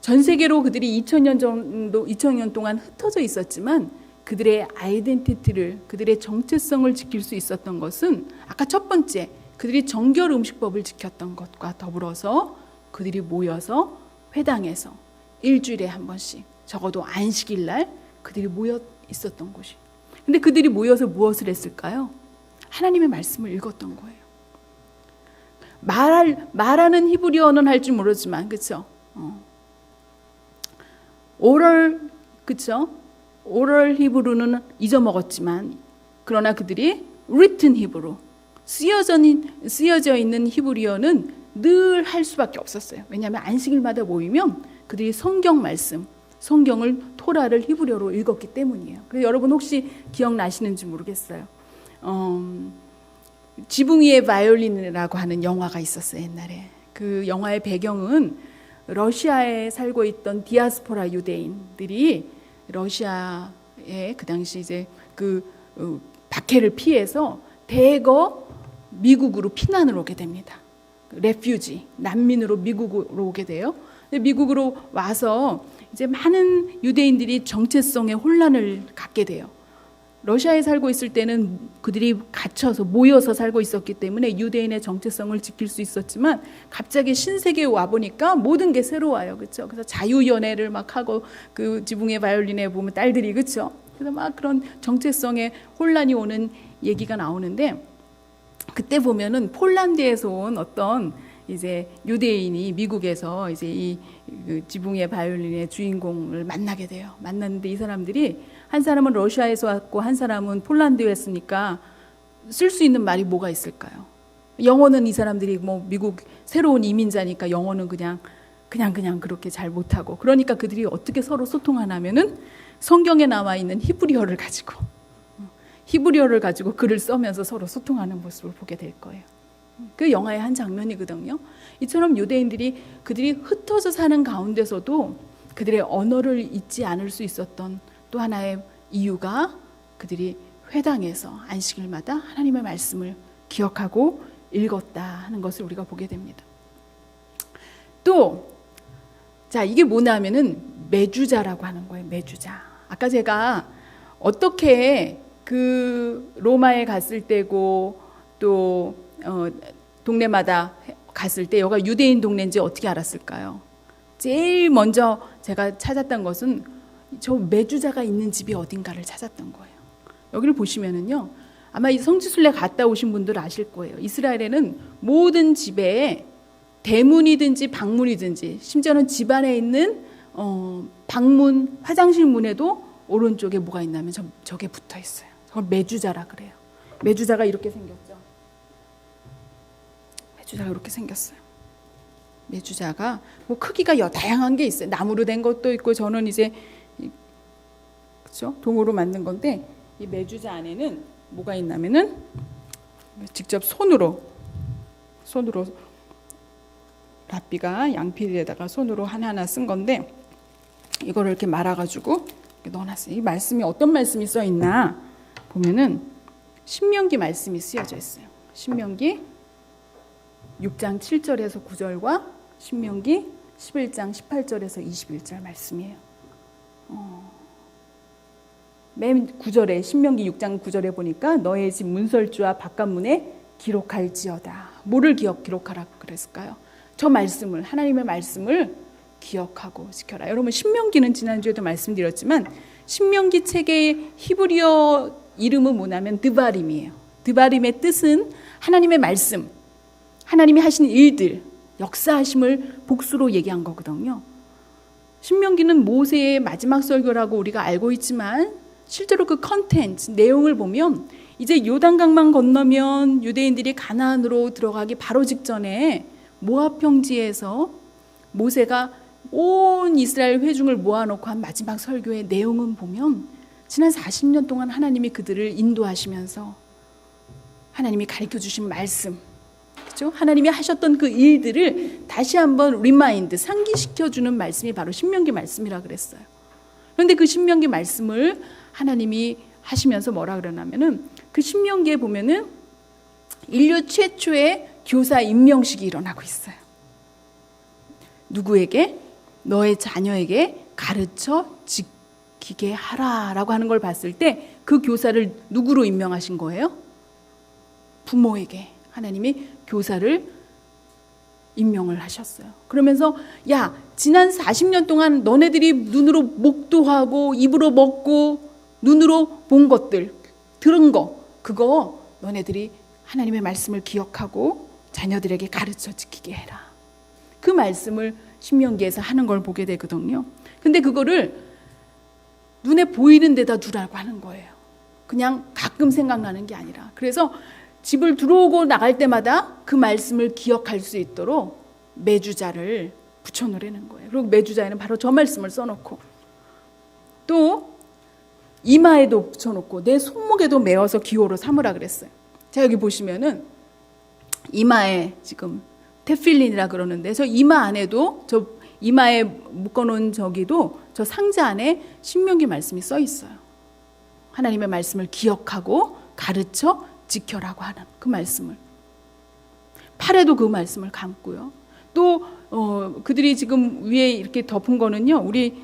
전 세계로 그들이 2000년 동안 흩어져 있었지만 그들의 아이덴티티를, 그들의 정체성을 지킬 수 있었던 것은 아까 첫 번째 그들이 정결 음식법을 지켰던 것과 더불어서 그들이 모여서 회당에서 일주일에 한 번씩 적어도 안식일 날 그들이 모여 있었던 곳이. 근데 그들이 모여서 무엇을 했을까요? 하나님의 말씀을 읽었던 거예요. 말하는 히브리어는 할 줄 모르지만, 그렇죠? 오럴, 그렇죠? 오럴 히브리는 잊어먹었지만, 그러나 그들이 written 히브리, 쓰여져 있는 히브리어는 늘 할 수밖에 없었어요. 왜냐하면 안식일마다 모이면 그들이 성경 말씀, 성경을 토라를 히브리어로 읽었기 때문이에요. 그래서 여러분 혹시 기억나시는지 모르겠어요. 지붕 위의 바이올린이라고 하는 영화가 있었어요, 옛날에. 그 영화의 배경은 러시아에 살고 있던 디아스포라 유대인들이 러시아에 그 당시 이제 그 박해를 피해서 대거 미국으로 피난을 오게 됩니다. 레퓨지, 난민으로 미국으로 오게 돼요. 미국으로 와서 이제 많은 유대인들이 정체성의 혼란을 갖게 돼요. 러시아에 살고 있을 때는 그들이 갇혀서 모여서 살고 있었기 때문에 유대인의 정체성을 지킬 수 있었지만 갑자기 신세계에 와 보니까 모든 게 새로워요, 그렇죠? 그래서 자유 연애를 막 하고 그 지붕의 바이올린에 보면 딸들이 그렇죠? 그래서 막 그런 정체성의 혼란이 오는 얘기가 나오는데 그때 보면은 폴란드에서 온 어떤 이제 유대인이 미국에서 이제 이 지붕의 바이올린의 주인공을 만나게 돼요. 만났는데 이 사람들이 한 사람은 러시아에서 왔고 한 사람은 폴란드였으니까 쓸 수 있는 말이 뭐가 있을까요? 영어는 이 사람들이 뭐 미국 새로운 이민자니까 영어는 그냥 그렇게 잘 못하고 그러니까 그들이 어떻게 서로 소통하냐면은 성경에 나와 있는 히브리어를 가지고 글을 써면서 서로 소통하는 모습을 보게 될 거예요. 그 영화의 한 장면이거든요. 이처럼 유대인들이 그들이 흩어져 사는 가운데서도 그들의 언어를 잊지 않을 수 있었던 또 하나의 이유가 그들이 회당에서 안식일마다 하나님의 말씀을 기억하고 읽었다 하는 것을 우리가 보게 됩니다. 또 자, 이게 뭐냐면은 매주자라고 하는 거예요. 매주자. 아까 제가 어떻게 그 로마에 갔을 때고 또 동네마다 갔을 때 여기가 유대인 동네인지 어떻게 알았을까요? 제일 먼저 제가 찾았던 것은 저 매주자가 있는 집이 어딘가를 찾았던 거예요. 여기를 보시면은요, 아마 이 성지순례 갔다 오신 분들 아실 거예요. 이스라엘에는 모든 집에 대문이든지 방문이든지 심지어는 집 안에 있는 방문, 화장실 문에도 오른쪽에 뭐가 있냐면 저게 붙어 있어요. 저걸 매주자라 그래요. 매주자가 이렇게 생겼죠. 매주자가 이렇게 생겼어요. 매주자가 뭐 크기가 다양한 게 있어요. 나무로 된 것도 있고 저는 이제 그렇죠? 동으로 만든 건데 이 매주자 안에는 뭐가 있냐면은 직접 손으로 랍비가 양피리에다가 손으로 하나하나 쓴 건데 이거를 이렇게 말아가지고 넣어놨어요. 이 말씀이 어떤 말씀이 써 있나 보면은 신명기 말씀이 쓰여져 있어요. 신명기 6장 7절에서 9절과 신명기 11장 18절에서 21절 말씀이에요. 맨 9절에 신명기 6장 9절에 보니까 너의 집 문설주와 바깥문에 기록할지어다. 뭐를 기록하라 그랬을까요? 저 말씀을, 하나님의 말씀을 기억하고 지켜라. 여러분 신명기는 지난주에도 말씀드렸지만 신명기 책의 히브리어 이름은 뭐냐면 드바림이에요. 드바림의 뜻은 하나님의 말씀, 하나님이 하신 일들, 역사하심을 복수로 얘기한 거거든요. 신명기는 모세의 마지막 설교라고 우리가 알고 있지만 실제로 그 컨텐츠, 내용을 보면 이제 요단강만 건너면 유대인들이 가나안으로 들어가기 바로 직전에 모압 평지에서 모세가 온 이스라엘 회중을 모아놓고 한 마지막 설교의 내용은 보면 지난 40년 동안 하나님이 그들을 인도하시면서 하나님이 가르쳐 주신 말씀, 그렇죠? 하나님이 하셨던 그 일들을 다시 한번 리마인드, 상기시켜주는 말씀이 바로 신명기 말씀이라 그랬어요. 그런데 그 신명기 말씀을 하나님이 하시면서 뭐라 그러냐면은 그 신명기에 보면은 인류 최초의 교사 임명식이 일어나고 있어요. 누구에게? 너의 자녀에게 가르쳐 지키게 하라라고 하는 걸 봤을 때 그 교사를 누구로 임명하신 거예요? 부모에게 하나님이 교사를 임명을 하셨어요. 그러면서 야, 지난 40년 동안 너네들이 눈으로 목도하고 입으로 먹고 눈으로 본 것들, 들은 거, 그거 너네들이 하나님의 말씀을 기억하고 자녀들에게 가르쳐 지키게 해라. 그 말씀을 신명기에서 하는 걸 보게 되거든요. 근데 그거를 눈에 보이는 데다 두라고 하는 거예요. 그냥 가끔 생각나는 게 아니라. 그래서 집을 들어오고 나갈 때마다 그 말씀을 기억할 수 있도록 매주자를 붙여놓으라는 거예요. 그리고 매주자에는 바로 저 말씀을 써놓고 또 이마에도 붙여놓고 내 손목에도 메어서 기호로 삼으라 그랬어요. 자, 여기 보시면은 이마에 지금 테필린이라 그러는데 저 이마 안에도 저 이마에 묶어놓은 저기도 저 상자 안에 신명기 말씀이 써 있어요. 하나님의 말씀을 기억하고 가르쳐 지켜라고 하는 그 말씀을. 팔에도 그 말씀을 감고요. 또 그들이 지금 위에 이렇게 덮은 거는요. 우리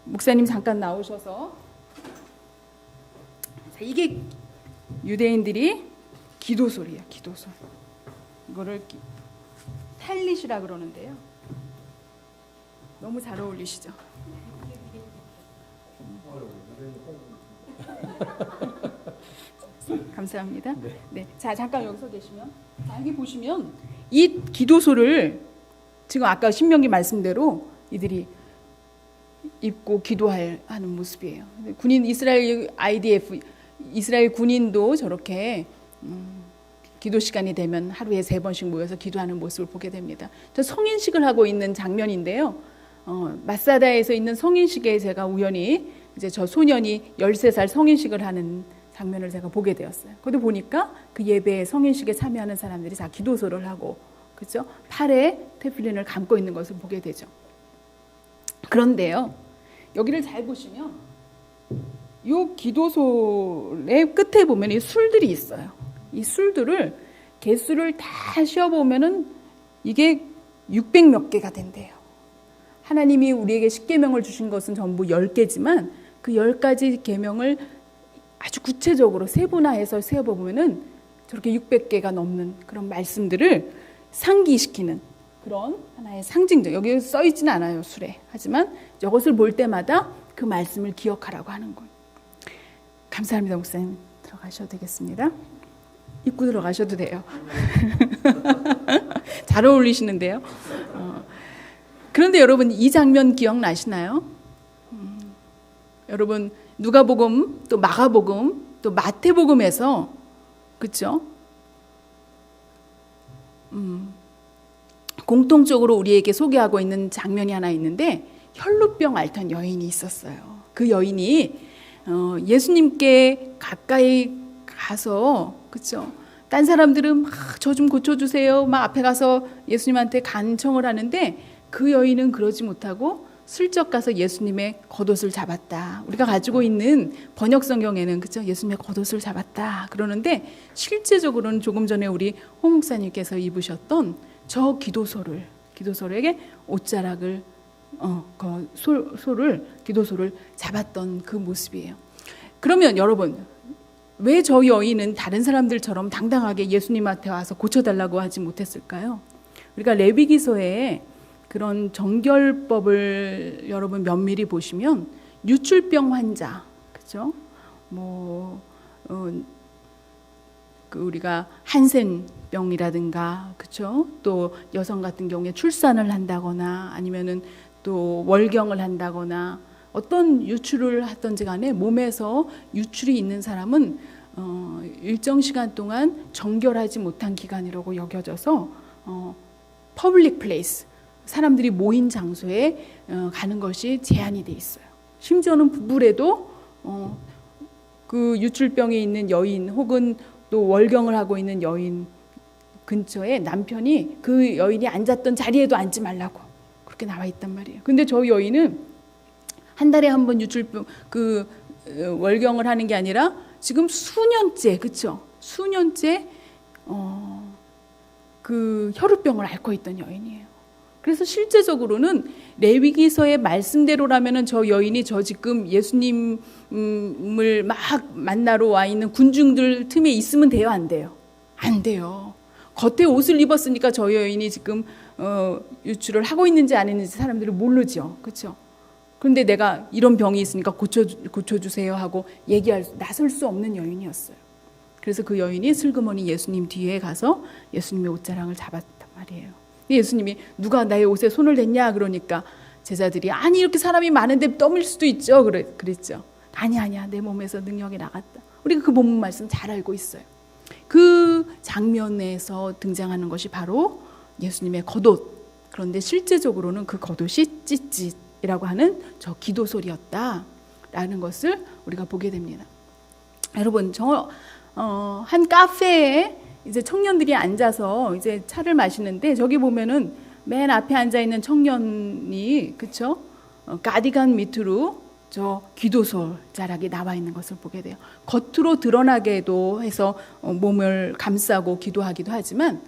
목사님 잠깐 나오셔서, 자, 이게 유대인들이 기도솔이에요. 기도솔. 이거를 탈릿이라 그러는데요. 너무 잘 어울리시죠? 감사합니다. 네. 자, 잠깐 여기서 계시면, 자, 여기 보시면 이 기도소를 지금 아까 신명기 말씀대로 이들이 입고 기도하는 모습이에요. 군인 이스라엘 IDF 이스라엘 군인도 저렇게 기도 시간이 되면 하루에 3번씩 모여서 기도하는 모습을 보게 됩니다. 저 성인식을 하고 있는 장면인데요. 마사다에서 있는 성인식에 제가 우연히 이제 저 소년이 13살 성인식을 하는 장면을 제가 보게 되었어요. 거기 보니까 그 예배에 성인식에 참여하는 사람들이 다 기도소를 하고, 그렇죠? 팔에 테필린을 감고 있는 것을 보게 되죠. 그런데요, 여기를 잘 보시면 이 기도소의 끝에 보면 이 술들이 있어요. 이 술들을 개수를 다 쉬어 보면은 이게 600 몇 개가 된대요. 하나님이 우리에게 10계명을 주신 것은 전부 10개지만 그 10가지 계명을 아주 구체적으로 세분화해서 세어보면은 저렇게 600개가 넘는 그런 말씀들을 상기시키는 그런 하나의 상징적, 여기 써 있지는 않아요, 술에. 하지만 이것을 볼 때마다 그 말씀을 기억하라고 하는 거예요. 감사합니다, 목사님. 들어가셔도 되겠습니다. 입구 들어가셔도 돼요. 잘 어울리시는데요. 그런데 여러분, 이 장면 기억나시나요? 여러분, 누가복음, 또 마가복음, 또 마태복음에서, 그렇죠? 공통적으로 우리에게 소개하고 있는 장면이 하나 있는데, 혈루병 앓던 여인이 있었어요. 그 여인이 예수님께 가까이 가서, 그렇죠? 딴 사람들은 막 저 좀 고쳐주세요, 막 앞에 가서 예수님한테 간청을 하는데, 그 여인은 그러지 못하고 슬쩍 가서 예수님의 겉옷을 잡았다. 우리가 가지고 있는 번역 성경에는, 그렇죠? 예수님의 겉옷을 잡았다 그러는데, 실제적으로는 조금 전에 우리 홍 목사님께서 입으셨던 저 기도소에게 옷자락을 기도소를 잡았던 그 모습이에요. 그러면 여러분, 왜 저 여인은 다른 사람들처럼 당당하게 예수님한테 와서 고쳐달라고 하지 못했을까요? 우리가 레위기서에 그런 정결법을 여러분 면밀히 보시면 유출병 환자, 그렇죠? 그 우리가 한센병이라든가, 그렇죠? 또 여성 같은 경우에 출산을 한다거나 아니면은 또 월경을 한다거나 어떤 유출을 하든지 간에 몸에서 유출이 있는 사람은 일정 시간 동안 정결하지 못한 기간이라고 여겨져서 퍼블릭 플레이스, 사람들이 모인 장소에 가는 것이 제한이 돼 있어요. 심지어는 부부래도 그 유출병에 있는 여인 혹은 또 월경을 하고 있는 여인 근처에 남편이 그 여인이 앉았던 자리에도 앉지 말라고 그렇게 나와 있단 말이에요. 근데 저 여인은 한 달에 한 번 유출병 그 월경을 하는 게 아니라 지금 수년째, 그렇죠? 수년째 그 혈우병을 앓고 있던 여인이에요. 그래서 실제적으로는 레위기서의 말씀대로라면은 저 여인이 저 지금 예수님을 막 만나러 와 있는 군중들 틈에 있으면 돼요, 안 돼요? 안 돼요. 겉에 옷을 입었으니까 저 여인이 지금 유출을 하고 있는지 안 했는지 사람들이 모르죠, 그렇죠? 그런데 내가 이런 병이 있으니까 고쳐주세요 하고 나설 수 없는 여인이었어요. 그래서 그 여인이 슬그머니 예수님 뒤에 가서 예수님의 옷자락을 잡았단 말이에요. 예수님이 누가 나의 옷에 손을 댔냐 그러니까 제자들이 아니 이렇게 사람이 많은데 떠밀 수도 있죠 그랬죠. 아니야 내 몸에서 능력이 나갔다. 우리가 그 본문 말씀 잘 알고 있어요. 그 장면에서 등장하는 것이 바로 예수님의 겉옷. 그런데 실제적으로는 그 겉옷이 찢찢이라고 하는 저 기도소리였다라는 것을 우리가 보게 됩니다. 여러분 한 카페에 이제 청년들이 앉아서 이제 차를 마시는데 저기 보면은 맨 앞에 앉아 있는 청년이, 그렇죠? 가디건 밑으로 저 기도솔 자락이 나와 있는 것을 보게 돼요. 겉으로 드러나게도 해서 몸을 감싸고 기도하기도 하지만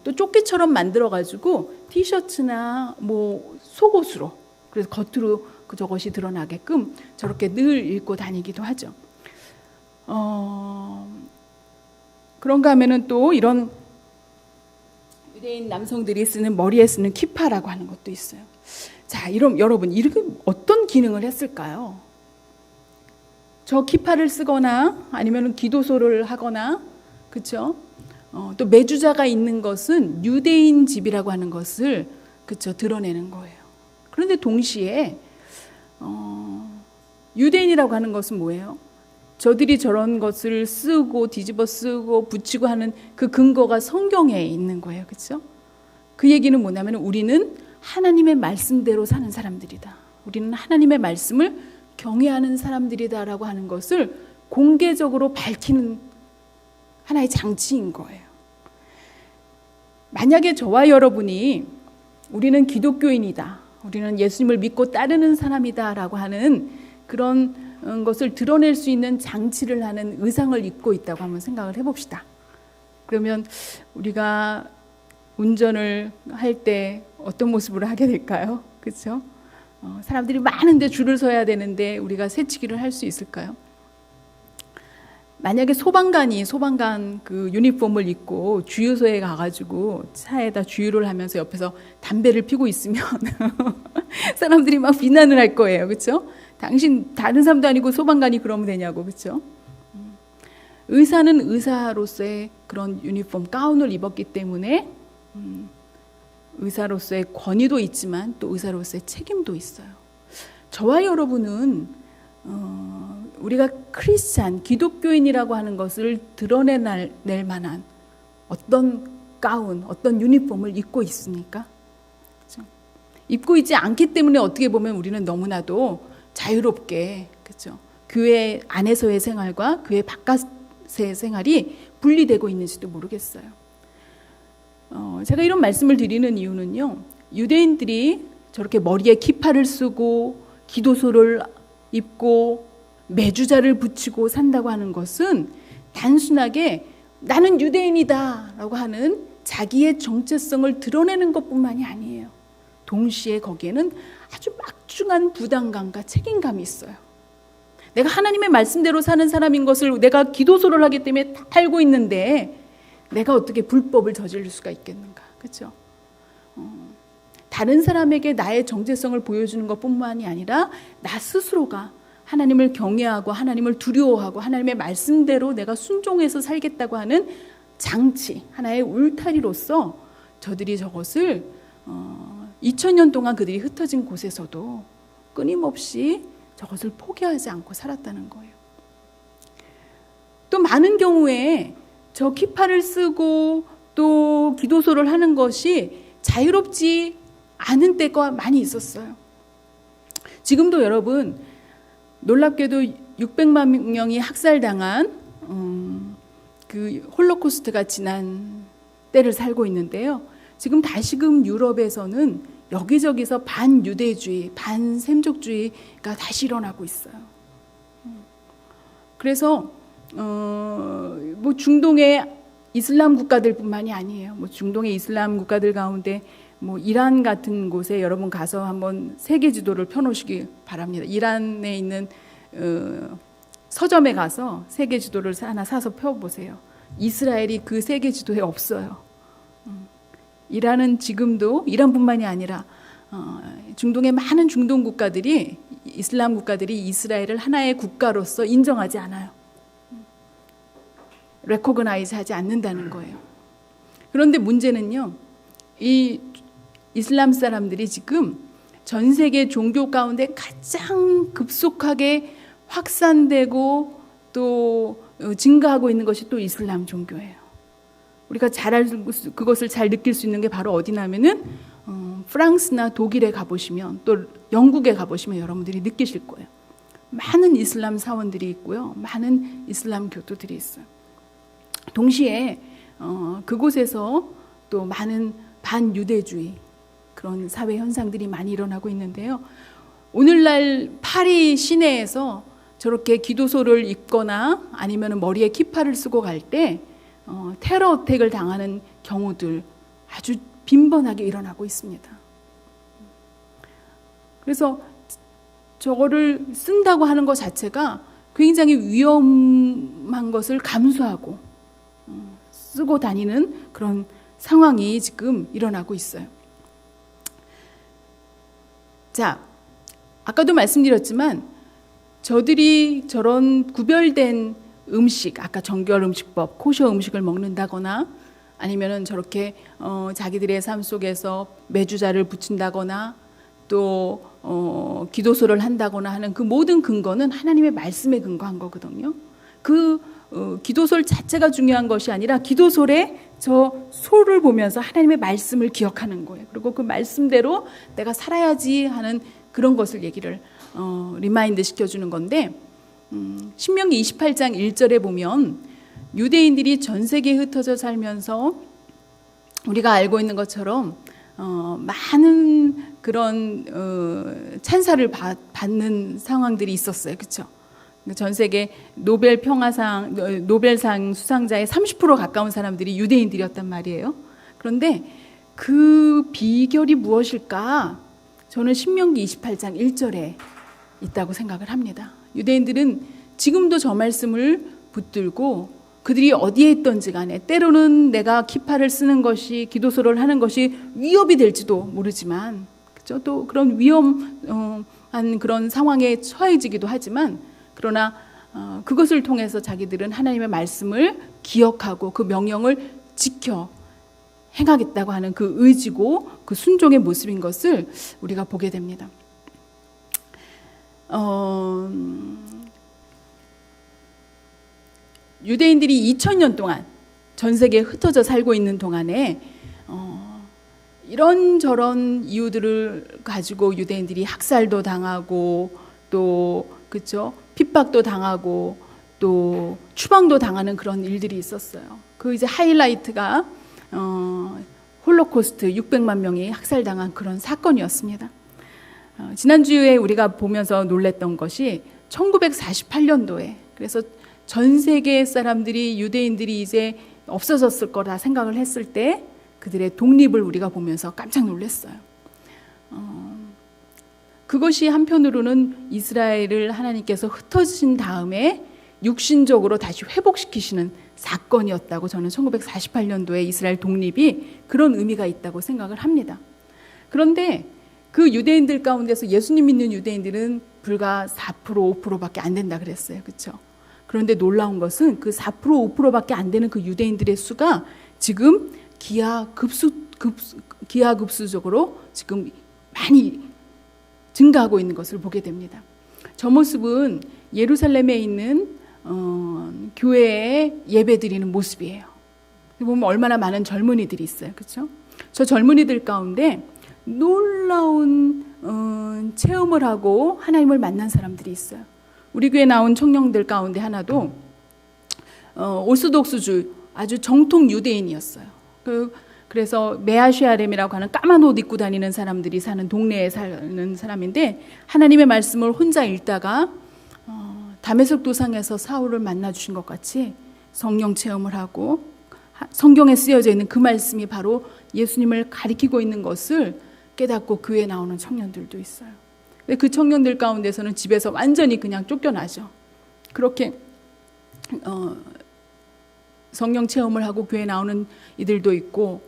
또 조끼처럼 만들어가지고 티셔츠나 뭐 속옷으로, 그래서 겉으로 저것이 드러나게끔 저렇게 늘 입고 다니기도 하죠. 그런가 하면은 또 이런 유대인 남성들이 쓰는 머리에 쓰는 키파라고 하는 것도 있어요. 자, 이런 여러분 이렇게 어떤 기능을 했을까요? 저 키파를 쓰거나 아니면 기도소를 하거나, 그렇죠? 또 매주자가 있는 것은 유대인 집이라고 하는 것을, 그렇죠, 드러내는 거예요. 그런데 동시에 유대인이라고 하는 것은 뭐예요? 저들이 저런 것을 쓰고 뒤집어 쓰고 붙이고 하는 그 근거가 성경에 있는 거예요, 그렇죠? 그 얘기는 뭐냐면 우리는 하나님의 말씀대로 사는 사람들이다. 우리는 하나님의 말씀을 경외하는 사람들이다라고 하는 것을 공개적으로 밝히는 하나의 장치인 거예요. 만약에 저와 여러분이 우리는 기독교인이다, 우리는 예수님을 믿고 따르는 사람이다라고 하는 그런 것을 드러낼 수 있는 장치를 하는 의상을 입고 있다고 한번 생각을 해봅시다. 그러면 우리가 운전을 할 때 어떤 모습으로 하게 될까요? 그렇죠? 사람들이 많은데 줄을 서야 되는데 우리가 새치기를 할 수 있을까요? 만약에 소방관 그 유니폼을 입고 주유소에 가가지고 차에다 주유를 하면서 옆에서 담배를 피고 있으면 사람들이 막 비난을 할 거예요, 그렇죠? 당신 다른 사람도 아니고 소방관이 그러면 되냐고, 그렇죠? 의사는 의사로서의 그런 유니폼 가운을 입었기 때문에 의사로서의 권위도 있지만 또 의사로서의 책임도 있어요. 저와 여러분은 우리가 크리스찬, 기독교인이라고 하는 것을 드러낼 만한 어떤 가운, 어떤 유니폼을 입고 있습니까? 그렇죠? 입고 있지 않기 때문에 어떻게 보면 우리는 너무나도 자유롭게, 그렇죠? 교회 안에서의 생활과 교회 바깥의 생활이 분리되고 있는지도 모르겠어요. 제가 이런 말씀을 드리는 이유는요, 유대인들이 저렇게 머리에 키파를 쓰고 기도소를 입고 매주자를 붙이고 산다고 하는 것은 단순하게 나는 유대인이다 라고 하는 자기의 정체성을 드러내는 것뿐만이 아니에요. 동시에 거기에는 아주 막중한 부담감과 책임감이 있어요. 내가 하나님의 말씀대로 사는 사람인 것을 내가 기도소를 하기 때문에 다 알고 있는데 내가 어떻게 불법을 저지를 수가 있겠는가, 그렇죠? 다른 사람에게 나의 정체성을 보여주는 것뿐만이 아니라 나 스스로가 하나님을 경외하고 하나님을 두려워하고 하나님의 말씀대로 내가 순종해서 살겠다고 하는 장치, 하나의 울타리로서 저들이 저것을 2000년 동안 그들이 흩어진 곳에서도 끊임없이 저것을 포기하지 않고 살았다는 거예요. 또 많은 경우에 저 키파를 쓰고 또 기도소를 하는 것이 자유롭지 않은 때가 많이 있었어요. 지금도 여러분 놀랍게도 600만 명이 학살당한 그 홀로코스트가 지난 때를 살고 있는데요. 지금 다시금 유럽에서는 여기저기서 반유대주의, 반샘족주의가 다시 일어나고 있어요. 그래서 뭐 중동의 이슬람 국가들뿐만이 아니에요. 뭐 중동의 이슬람 국가들 가운데 뭐 이란 같은 곳에 여러분 가서 한번 세계 지도를 펴놓으시기 바랍니다. 이란에 있는 서점에 가서 세계 지도를 하나 사서 펴보세요. 이스라엘이 그 세계 지도에 없어요. 이란은 지금도 이란뿐만이 아니라 중동의 많은 중동 국가들이, 이슬람 국가들이 이스라엘을 하나의 국가로서 인정하지 않아요. 레코그나이즈 하지 않는다는 거예요. 그런데 문제는요, 이 이슬람 사람들이 지금 전 세계 종교 가운데 가장 급속하게 확산되고 또 증가하고 있는 것이 또 이슬람 종교예요. 우리가 그것을 잘 느낄 수 있는 게 바로 어디냐면은 프랑스나 독일에 가보시면 또 영국에 가보시면 여러분들이 느끼실 거예요. 많은 이슬람 사원들이 있고요, 많은 이슬람 교도들이 있어요. 동시에 그곳에서 또 많은 반유대주의 그런 사회 현상들이 많이 일어나고 있는데요. 오늘날 파리 시내에서 저렇게 기도소를 입거나 아니면 머리에 키파를 쓰고 갈 때 테러 어택을 당하는 경우들 아주 빈번하게 일어나고 있습니다. 그래서 저거를 쓴다고 하는 것 자체가 굉장히 위험한 것을 감수하고 쓰고 다니는 그런 상황이 지금 일어나고 있어요. 자, 아까도 말씀드렸지만 저들이 저런 구별된 음식, 아까 정결 음식법, 코셔 음식을 먹는다거나 아니면은 저렇게 자기들의 삶 속에서 메주자를 붙인다거나 또 기도소를 한다거나 하는 그 모든 근거는 하나님의 말씀에 근거한 거거든요. 그 기도솔 자체가 중요한 것이 아니라 기도솔에 저 소를 보면서 하나님의 말씀을 기억하는 거예요. 그리고 그 말씀대로 내가 살아야지 하는 그런 것을 얘기를 리마인드 시켜주는 건데, 신명기 28장 1절에 보면 유대인들이 전 세계에 흩어져 살면서 우리가 알고 있는 것처럼 많은 그런 찬사를 받는 상황들이 있었어요. 그렇죠? 전 세계 노벨 평화상, 노벨상 수상자의 30% 가까운 사람들이 유대인들이었단 말이에요. 그런데 그 비결이 무엇일까? 저는 신명기 28장 1절에 있다고 생각을 합니다. 유대인들은 지금도 저 말씀을 붙들고 그들이 어디에 있던지 간에 때로는 내가 기파를 쓰는 것이, 기도소를 하는 것이 위협이 될지도 모르지만, 그렇죠? 또 그런 위험한 그런 상황에 처해지기도 하지만, 그러나 그것을 통해서 자기들은 하나님의 말씀을 기억하고 그 명령을 지켜 행하겠다고 하는 그 의지고 그 순종의 모습인 것을 우리가 보게 됩니다. 유대인들이 2000년 동안 전 세계에 흩어져 살고 있는 동안에 이런저런 이유들을 가지고 유대인들이 학살도 당하고 또 그렇죠? 핍박도 당하고 또 추방도 당하는 그런 일들이 있었어요. 그 이제 하이라이트가 홀로코스트 600만 명이 학살당한 그런 사건이었습니다. 지난주에 우리가 보면서 놀랬던 것이 1948년도에, 그래서 전 세계 사람들이, 유대인들이 이제 없어졌을 거라 생각을 했을 때 그들의 독립을 우리가 보면서 깜짝 놀랐어요. 그것이 한편으로는 이스라엘을 하나님께서 흩어진 다음에 육신적으로 다시 회복시키시는 사건이었다고, 저는 1948년도에 이스라엘 독립이 그런 의미가 있다고 생각을 합니다. 그런데 그 유대인들 가운데서 예수님 믿는 유대인들은 불과 4%, 5%밖에 안 된다 그랬어요. 그렇죠? 그런데 놀라운 것은 그 4%, 5%밖에 안 되는 그 유대인들의 수가 지금 기하급수적으로 지금 많이 증가하고 있는 것을 보게 됩니다. 저 모습은 예루살렘에 있는 교회에 예배드리는 모습이에요. 보면 얼마나 많은 젊은이들이 있어요. 그렇죠? 저 젊은이들 가운데 놀라운 체험을 하고 하나님을 만난 사람들이 있어요. 우리 교회 나온 청년들 가운데 하나도 오스독스주 아주 정통 유대인이었어요. 그래서 메아시아렘이라고 하는 까만 옷 입고 다니는 사람들이 사는 동네에 사는 사람인데, 하나님의 말씀을 혼자 읽다가 다메섹 도상에서 사울을 만나 주신 것 같이 성령 체험을 하고 성경에 쓰여져 있는 그 말씀이 바로 예수님을 가리키고 있는 것을 깨닫고 교회에 나오는 청년들도 있어요. 그 청년들 가운데서는 집에서 완전히 그냥 쫓겨나죠. 그렇게 성령 체험을 하고 교회에 나오는 이들도 있고,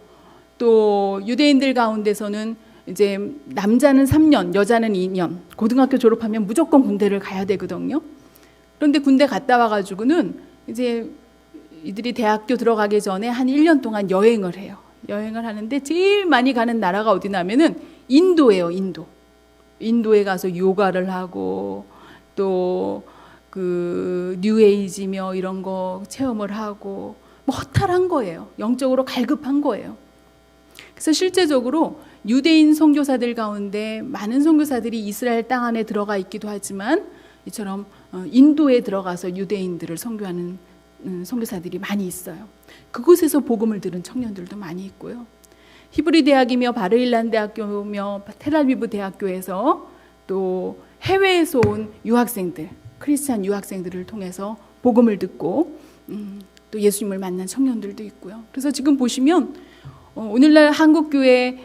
또 유대인들 가운데서는 이제 남자는 3년, 여자는 2년, 고등학교 졸업하면 무조건 군대를 가야 되거든요. 그런데 군대 갔다 와가지고는 이제 이들이 대학교 들어가기 전에 한 1년 동안 여행을 해요. 여행을 하는데 제일 많이 가는 나라가 어디냐면은 인도예요. 인도에 가서 요가를 하고 또 그 뉴에이지며 이런 거 체험을 하고 뭐 허탈한 거예요. 영적으로 갈급한 거예요. 그래서 실제적으로 유대인 선교사들 가운데 많은 선교사들이 이스라엘 땅 안에 들어가 있기도 하지만 이처럼 인도에 들어가서 유대인들을 선교하는 선교사들이 많이 있어요. 그곳에서 복음을 들은 청년들도 많이 있고요. 히브리 대학이며 바르일란 대학교며 텔아비브 대학교에서 또 해외에서 온 유학생들, 크리스찬 유학생들을 통해서 복음을 듣고 또 예수님을 만난 청년들도 있고요. 그래서 지금 보시면 오늘날 한국교회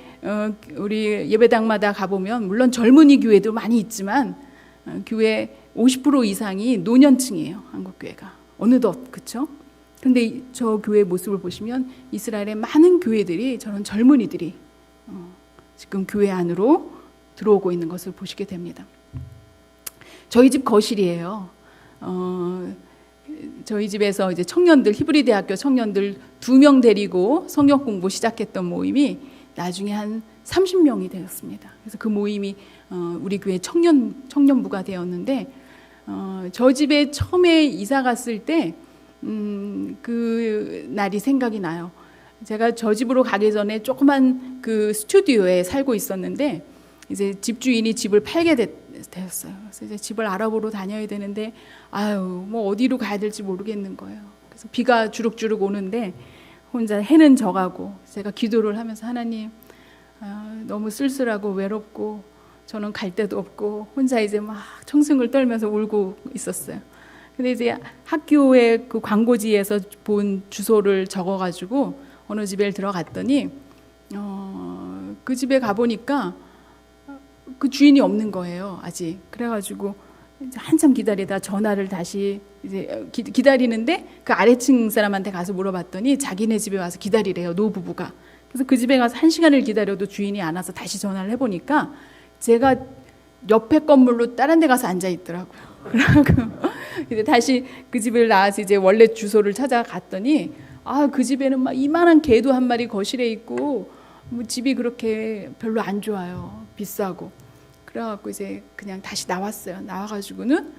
우리 예배당마다 가보면 물론 젊은이 교회도 많이 있지만 교회 50% 이상이 노년층이에요. 한국교회가 어느덧, 그렇죠? 근데 저 교회 모습을 보시면 이스라엘의 많은 교회들이 저런 젊은이들이 지금 교회 안으로 들어오고 있는 것을 보시게 됩니다. 저희 집 거실이에요. 저희 집에서 이제 청년들, 히브리 대학교 청년들 2명 데리고 성경 공부 시작했던 모임이 나중에 한 30명이 되었습니다. 그래서 그 모임이 우리 교회 청년부가 되었는데, 저 집에 처음에 이사 갔을 때 그 날이 생각이 나요. 제가 저 집으로 가기 전에 조그만 그 스튜디오에 살고 있었는데 이제 집주인이 집을 팔게 되었어요. 그래서 이제 집을 알아보러 다녀야 되는데 뭐 어디로 가야 될지 모르겠는 거예요. 그래서 비가 주룩주룩 오는데 혼자 해는 져가고 제가 기도를 하면서 하나님, 너무 쓸쓸하고 외롭고 저는 갈 데도 없고 혼자 이제 막 청승을 떨면서 울고 있었어요. 근데 이제 학교의 그 광고지에서 본 주소를 적어가지고 어느 집에 들어갔더니 그 집에 가보니까 그 주인이 없는 거예요, 아직. 그래가지고 이제 한참 기다리다 전화를 다시 이제 기다리는데 그 아래층 사람한테 가서 물어봤더니 자기네 집에 와서 기다리래요, 노부부가. 그래서 그 집에 가서 1시간을 기다려도 주인이 안 와서 다시 전화를 해보니까 제가 옆에 건물로 다른 데 가서 앉아 있더라고요. 그러고 이제 다시 그 집을 나와서 이제 원래 주소를 찾아갔더니 그 집에는 막 이만한 개도 한 마리 거실에 있고 뭐 집이 그렇게 별로 안 좋아요, 비싸고. 그래갖고 이제 그냥 다시 나왔어요. 나와가지고는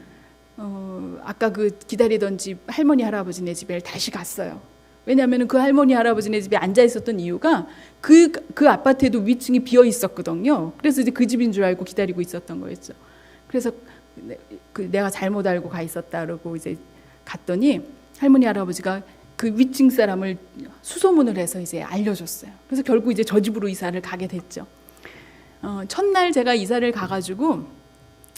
아까 그 기다리던 집 할머니 할아버지네 집에 다시 갔어요. 왜냐하면 그 할머니 할아버지네 집에 앉아 있었던 이유가 그 아파트에도 위층이 비어 있었거든요. 그래서 이제 그 집인 줄 알고 기다리고 있었던 거였죠. 그래서 내가 잘못 알고 가 있었다 그러고 이제 갔더니 할머니 할아버지가 그 위층 사람을 수소문을 해서 이제 알려줬어요. 그래서 결국 이제 저 집으로 이사를 가게 됐죠. 첫날 제가 이사를 가가지고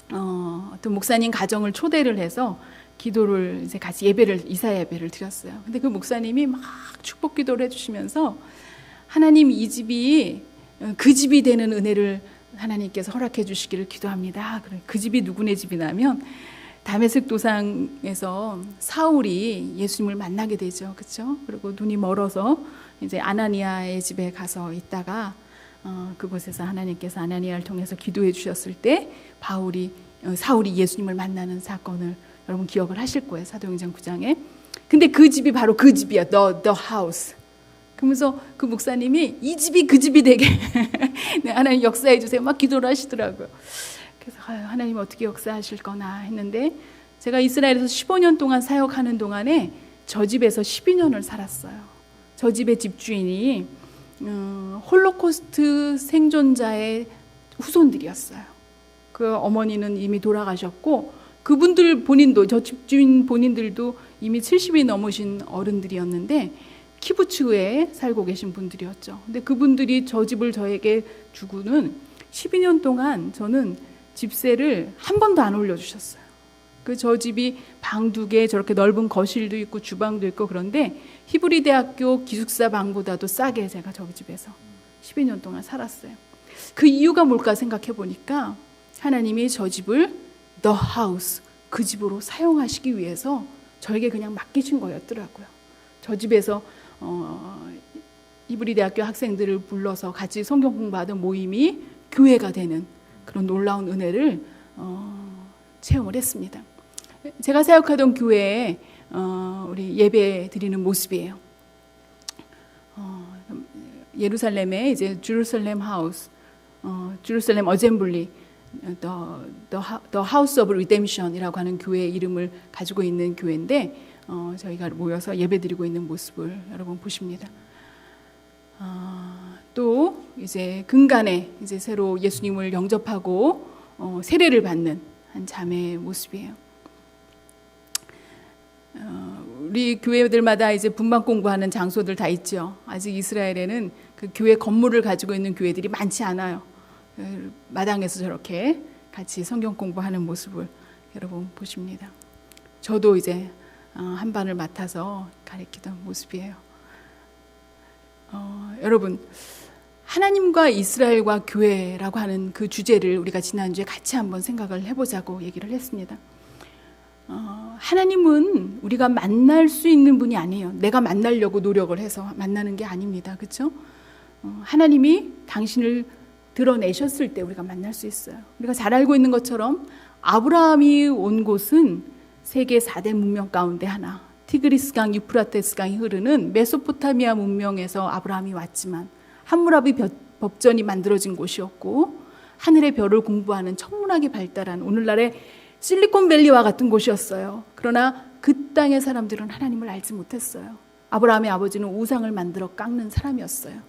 어떤 목사님 가정을 초대를 해서 기도를 이제 같이 이사 예배를 드렸어요. 근데 그 목사님이 막 축복 기도를 해주시면서 하나님, 이 집이 그 집이 되는 은혜를 하나님께서 허락해 주시기를 기도합니다. 그 집이 누구네 집이냐면 다메섹 도상에서 사울이 예수님을 만나게 되죠, 그렇죠? 그리고 눈이 멀어서 이제 아나니아의 집에 가서 있다가 그곳에서 하나님께서 아나니아를 통해서 기도해 주셨을 때 사울이 예수님을 만나는 사건을 여러분 기억을 하실 거예요, 사도행전 9장에. 근데 그 집이 바로 그 집이야, the house. 그러면서 그 목사님이 이 집이 그 집이 되게 네, 하나님 역사해 주세요 막 기도를 하시더라고요. 그래서 하나님 어떻게 역사하실 거나 했는데 제가 이스라엘에서 15년 동안 사역하는 동안에 저 집에서 12년을 살았어요. 저 집의 집주인이 홀로코스트 생존자의 후손들이었어요. 그 어머니는 이미 돌아가셨고 그분들 본인도, 저 집주인 본인들도 이미 70이 넘으신 어른들이었는데 키부츠에 살고 계신 분들이었죠. 근데 그분들이 저 집을 저에게 주고는 12년 동안 저는 집세를 한 번도 안 올려주셨어요. 저 집이 방 2개, 저렇게 넓은 거실도 있고 주방도 있고 그런데 히브리 대학교 기숙사 방보다도 싸게 제가 저기 집에서 12년 동안 살았어요. 그 이유가 뭘까 생각해 보니까 하나님이 저 집을 the house, 그 집으로 사용하시기 위해서 저에게 그냥 맡기신 거였더라고요. 저 집에서 히브리 대학교 학생들을 불러서 같이 성경 공부하던 모임이 교회가 되는 그런 놀라운 은혜를 체험을 했습니다. 제가 사역하던 교회에 우리 예배 드리는 모습이에요. 예루살렘에 이제 제루살렘 하우스, 제루살렘 어셈블리, The House of Redemption이라고 하는 교회의 이름을 가지고 있는 교회인데 저희가 모여서 예배드리고 있는 모습을 여러분 보십니다. 또 이제 근간에 이제 새로 예수님을 영접하고 세례를 받는 한 자매의 모습이에요. 우리 교회들마다 이제 분방 공부하는 장소들 다 있죠. 아직 이스라엘에는 그 교회 건물을 가지고 있는 교회들이 많지 않아요. 마당에서 저렇게 같이 성경 공부하는 모습을 여러분 보십니다. 저도 이제 한반을 맡아서 가리키던 모습이에요. 여러분, 하나님과 이스라엘과 교회라고 하는 그 주제를 우리가 지난주에 같이 한번 생각을 해보자고 얘기를 했습니다. 하나님은 우리가 만날 수 있는 분이 아니에요. 내가 만나려고 노력을 해서 만나는 게 아닙니다. 그렇죠? 하나님이 당신을 드러내셨을 때 우리가 만날 수 있어요. 우리가 잘 알고 있는 것처럼 아브라함이 온 곳은 세계 4대 문명 가운데 하나, 티그리스강, 유프라테스강이 흐르는 메소포타미아 문명에서 아브라함이 왔지만 함무라비 법전이 만들어진 곳이었고 하늘의 별을 공부하는 천문학이 발달한 오늘날의 실리콘밸리와 같은 곳이었어요. 그러나 그 땅의 사람들은 하나님을 알지 못했어요. 아브라함의 아버지는 우상을 만들어 깎는 사람이었어요.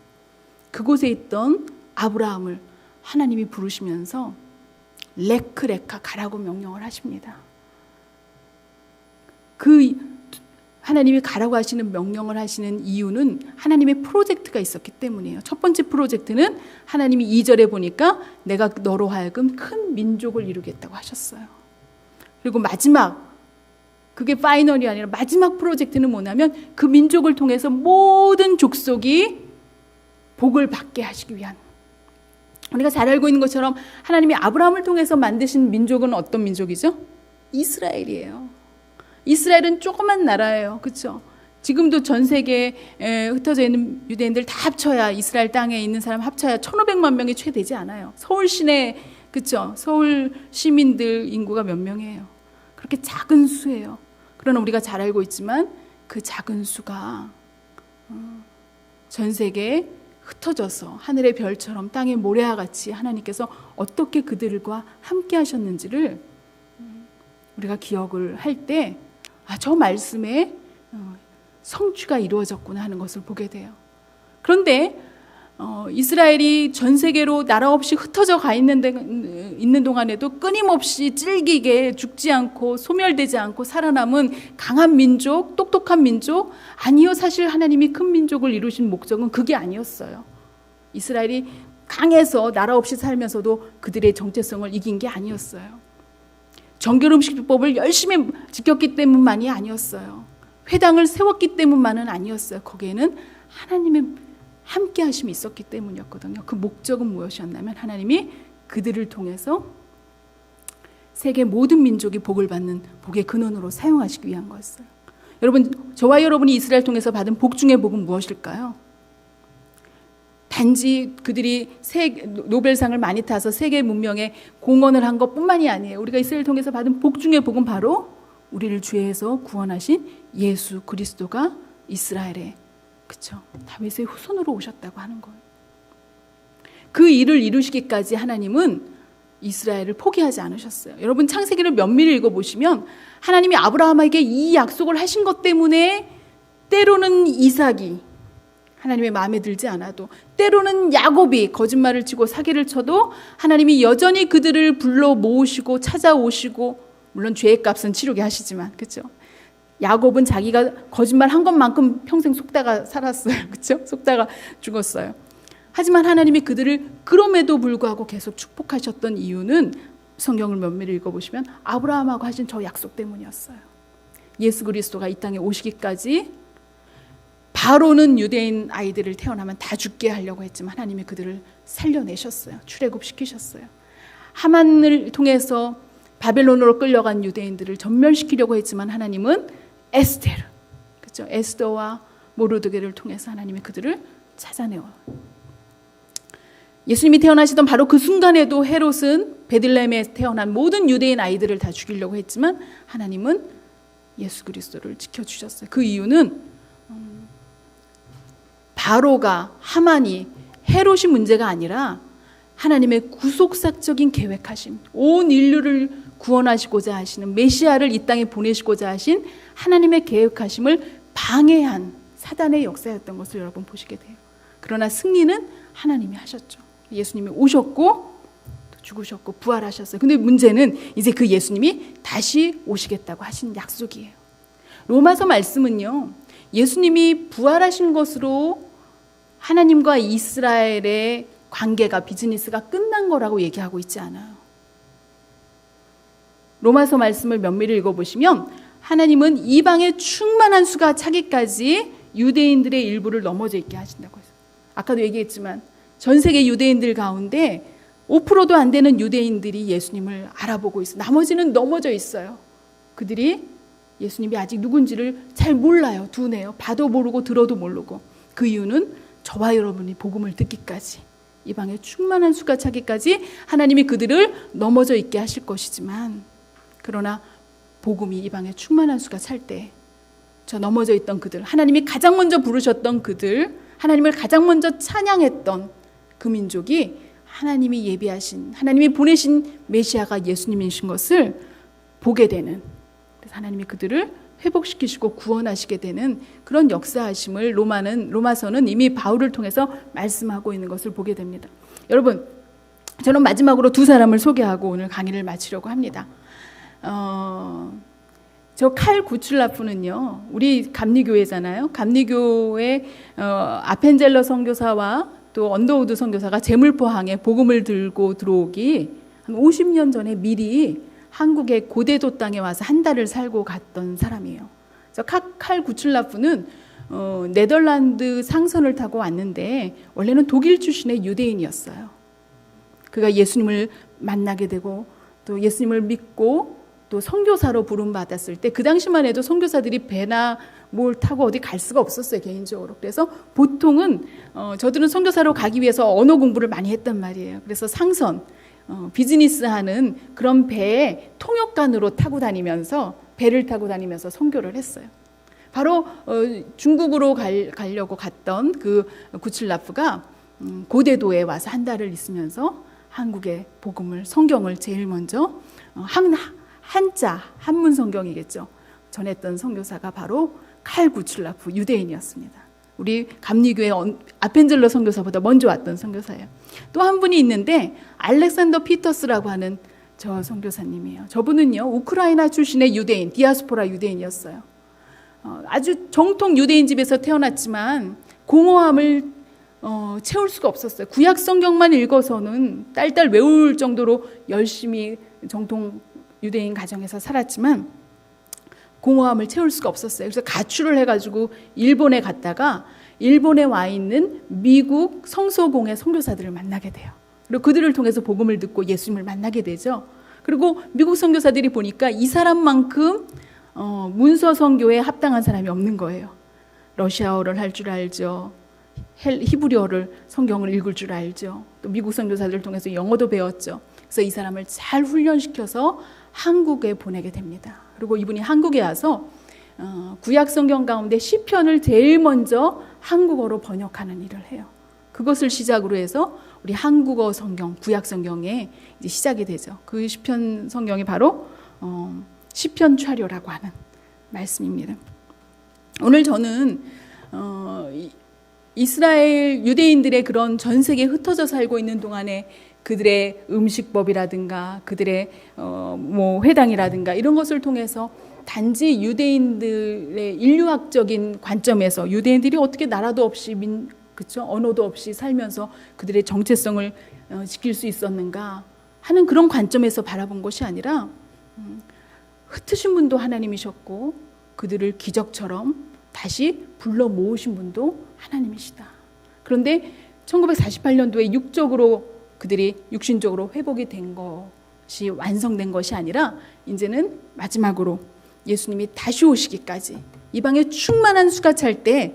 그곳에 있던 아브라함을 하나님이 부르시면서 레크레카 가라고 명령을 하십니다. 그 하나님이 가라고 하시는 명령을 하시는 이유는 하나님의 프로젝트가 있었기 때문이에요. 첫 번째 프로젝트는 하나님이 2절에 보니까 내가 너로 하여금 큰 민족을 이루겠다고 하셨어요. 그리고 마지막, 그게 파이널이 아니라 마지막 프로젝트는 뭐냐면 그 민족을 통해서 모든 족속이 복을 받게 하시기 위한, 우리가 잘 알고 있는 것처럼 하나님이 아브라함을 통해서 만드신 민족은 어떤 민족이죠? 이스라엘이에요. 이스라엘은 조그만 나라예요. 그렇죠? 지금도 전 세계에 흩어져 있는 유대인들 다 합쳐야, 이스라엘 땅에 있는 사람 합쳐야 1,500만 명이 채 되지 않아요. 서울 시내, 그렇죠? 서울 시민들 인구가 몇 명이에요? 그렇게 작은 수예요. 그러나 우리가 잘 알고 있지만 그 작은 수가 전 세계에 흩어져서 하늘의 별처럼 땅의 모래와 같이 하나님께서 어떻게 그들과 함께 하셨는지를 우리가 기억을 할 때, 저 말씀에 성취가 이루어졌구나 하는 것을 보게 돼요. 그런데 이스라엘이 전 세계로 나라 없이 흩어져 가 있는 동안에도 끊임없이 찔기게 죽지 않고 소멸되지 않고 살아남은 강한 민족, 똑똑한 민족, 아니요, 사실 하나님이 큰 민족을 이루신 목적은 그게 아니었어요. 이스라엘이 강해서 나라 없이 살면서도 그들의 정체성을 이긴 게 아니었어요. 정결음식법을 열심히 지켰기 때문만이 아니었어요. 회당을 세웠기 때문만은 아니었어요. 거기에는 하나님의 함께 하심이 있었기 때문이었거든요. 그 목적은 무엇이었냐면 하나님이 그들을 통해서 세계 모든 민족이 복을 받는 복의 근원으로 사용하시기 위한 거였어요. 여러분, 저와 여러분이 이스라엘 통해서 받은 복 중의 복은 무엇일까요? 단지 그들이 노벨상을 많이 타서 세계 문명에 공헌을 한 것뿐만이 아니에요. 우리가 이스라엘 통해서 받은 복 중의 복은 바로 우리를 죄에서 구원하신 예수 그리스도가 이스라엘에, 그렇죠, 다윗의 후손으로 오셨다고 하는 거예요. 그 일을 이루시기까지 하나님은 이스라엘을 포기하지 않으셨어요. 여러분, 창세기를 면밀히 읽어보시면 하나님이 아브라함에게 이 약속을 하신 것 때문에 때로는 이삭이 하나님의 마음에 들지 않아도, 때로는 야곱이 거짓말을 치고 사기를 쳐도 하나님이 여전히 그들을 불러 모으시고 찾아오시고, 물론 죄의 값은 치르게 하시지만, 그렇죠? 야곱은 자기가 거짓말한 것만큼 평생 속다가 살았어요. 그렇죠? 속다가 죽었어요. 하지만 하나님이 그들을 그럼에도 불구하고 계속 축복하셨던 이유는 성경을 면밀히 읽어보시면 아브라함하고 하신 저 약속 때문이었어요. 예수 그리스도가 이 땅에 오시기까지 바로는 유대인 아이들을 태어나면 다 죽게 하려고 했지만 하나님이 그들을 살려내셨어요. 출애굽시키셨어요. 하만을 통해서 바벨론으로 끌려간 유대인들을 전멸시키려고 했지만 하나님은 에스테르, 그렇죠? 에스더와 모르드게를 통해서 하나님이 그들을 찾아내요. 예수님이 태어나시던 바로 그 순간에도 헤롯은 베들레헴에 태어난 모든 유대인 아이들을 다 죽이려고 했지만 하나님은 예수 그리스도를 지켜주셨어요. 그 이유는 바로가, 하만이, 헤롯이 문제가 아니라 하나님의 구속사적인 계획하심, 온 인류를 구원하시고자 하시는 메시아를 이 땅에 보내시고자 하신 하나님의 계획하심을 방해한 사단의 역사였던 것을 여러분 보시게 돼요. 그러나 승리는 하나님이 하셨죠. 예수님이 오셨고 죽으셨고 부활하셨어요. 근데 문제는 이제 그 예수님이 다시 오시겠다고 하신 약속이에요. 로마서 말씀은요, 예수님이 부활하신 것으로 하나님과 이스라엘의 관계가, 비즈니스가 끝난 거라고 얘기하고 있지 않아요. 로마서 말씀을 면밀히 읽어보시면 하나님은 이방의 충만한 수가 차기까지 유대인들의 일부를 넘어져 있게 하신다고 했어요. 아까도 얘기했지만 전 세계 유대인들 가운데 5%도 안 되는 유대인들이 예수님을 알아보고 있어요. 나머지는 넘어져 있어요. 그들이 예수님이 아직 누군지를 잘 몰라요. 두네요. 봐도 모르고 들어도 모르고. 그 이유는 저와 여러분이 복음을 듣기까지, 이방의 충만한 수가 차기까지 하나님이 그들을 넘어져 있게 하실 것이지만, 그러나 복음이 이방의 충만한 수가 찰 때 저 넘어져 있던 그들, 하나님이 가장 먼저 부르셨던 그들, 하나님을 가장 먼저 찬양했던 그 민족이 하나님이 예비하신, 하나님이 보내신 메시아가 예수님이신 것을 보게 되는, 그래서 하나님이 그들을 회복시키시고 구원하시게 되는 그런 역사하심을 로마서는 이미 바울을 통해서 말씀하고 있는 것을 보게 됩니다. 여러분, 저는 마지막으로 두 사람을 소개하고 오늘 강의를 마치려고 합니다. 저 칼 구출라프는요, 우리 감리교회잖아요. 감리교회 아펜젤러 선교사와 또 언더우드 선교사가 제물포항에 복음을 들고 들어오기 한 50년 전에 미리 한국의 고대도 땅에 와서 한 달을 살고 갔던 사람이에요. 칼 구출라프는 네덜란드 상선을 타고 왔는데 원래는 독일 출신의 유대인이었어요. 그가 예수님을 만나게 되고 또 예수님을 믿고 또 선교사로 부름받았을 때, 그 당시만 해도 선교사들이 배나 뭘 타고 어디 갈 수가 없었어요, 개인적으로. 그래서 보통은 저들은 선교사로 가기 위해서 언어 공부를 많이 했단 말이에요. 그래서 상선, 비즈니스하는 그런 배에 통역관으로 타고 다니면서, 배를 타고 다니면서 선교를 했어요. 바로 중국으로 가려고 갔던 그 구칠라프가 고대도에 와서 한 달을 있으면서 한국의 복음을, 성경을 제일 먼저 한자, 한문 성경이겠죠, 전했던 선교사가 바로 칼 구출라프, 유대인이었습니다. 우리 감리교회 아펜젤러 선교사보다 먼저 왔던 선교사예요. 또 한 분이 있는데 알렉산더 피터스라고 하는 저 선교사님이에요. 저분은요, 우크라이나 출신의 유대인, 디아스포라 유대인이었어요. 아주 정통 유대인 집에서 태어났지만 공허함을 채울 수가 없었어요. 구약 성경만 읽어서는 딸딸 외울 정도로 열심히 정통 유대인 가정에서 살았지만 공허함을 채울 수가 없었어요. 그래서 가출을 해가지고 일본에 갔다가 일본에 와 있는 미국 성서공회 선교사들을 만나게 돼요. 그리고 그들을 통해서 복음을 듣고 예수님을 만나게 되죠. 그리고 미국 선교사들이 보니까 이 사람만큼 문서 선교에 합당한 사람이 없는 거예요. 러시아어를 할 줄 알죠. 히브리어를, 성경을 읽을 줄 알죠. 또 미국 선교사들을 통해서 영어도 배웠죠. 그래서 이 사람을 잘 훈련시켜서 한국에 보내게 됩니다. 그리고 이분이 한국에 와서 구약 성경 가운데 시편을 제일 먼저 한국어로 번역하는 일을 해요. 그것을 시작으로 해서 우리 한국어 성경, 구약 성경에 이제 시작이 되죠. 그 시편 성경이 바로 시편 차료라고 하는 말씀입니다. 오늘 저는 이스라엘 유대인들의 그런 전 세계에 흩어져 살고 있는 동안에 그들의 음식법이라든가 그들의 회당이라든가 이런 것을 통해서 단지 유대인들의 인류학적인 관점에서 유대인들이 어떻게 나라도 없이 그렇죠? 언어도 없이 살면서 그들의 정체성을 지킬 수 있었는가 하는 그런 관점에서 바라본 것이 아니라 흩으신 분도 하나님이셨고 그들을 기적처럼 다시 불러 모으신 분도 하나님이시다. 그런데 1948년도에 육적으로 그들이 육신적으로 회복이 된 것이 완성된 것이 아니라 이제는 마지막으로 예수님이 다시 오시기까지 이방에 충만한 수가 찰 때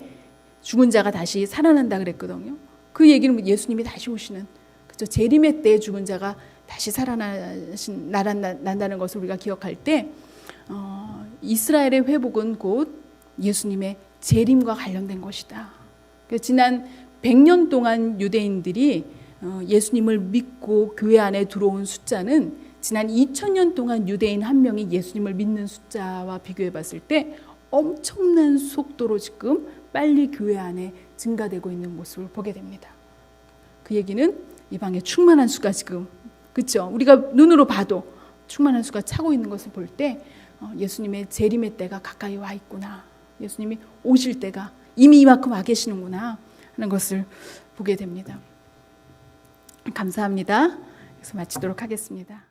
죽은 자가 다시 살아난다 그랬거든요. 그 얘기는 예수님이 다시 오시는, 그렇죠? 재림의 때에 죽은 자가 다시 살아난다는 것을 우리가 기억할 때 이스라엘의 회복은 곧 예수님의 재림과 관련된 것이다. 지난 100년 동안 유대인들이 예수님을 믿고 교회 안에 들어온 숫자는 지난 2000년 동안 유대인 한 명이 예수님을 믿는 숫자와 비교해 봤을 때 엄청난 속도로 지금 빨리 교회 안에 증가되고 있는 모습을 보게 됩니다. 그 얘기는 이방의 충만한 수가 지금, 그렇죠? 우리가 눈으로 봐도 충만한 수가 차고 있는 것을 볼 때 예수님의 재림의 때가 가까이 와 있구나, 예수님이 오실 때가 이미 이만큼 와 계시는구나 하는 것을 보게 됩니다. 감사합니다. 그래서 마치도록 하겠습니다.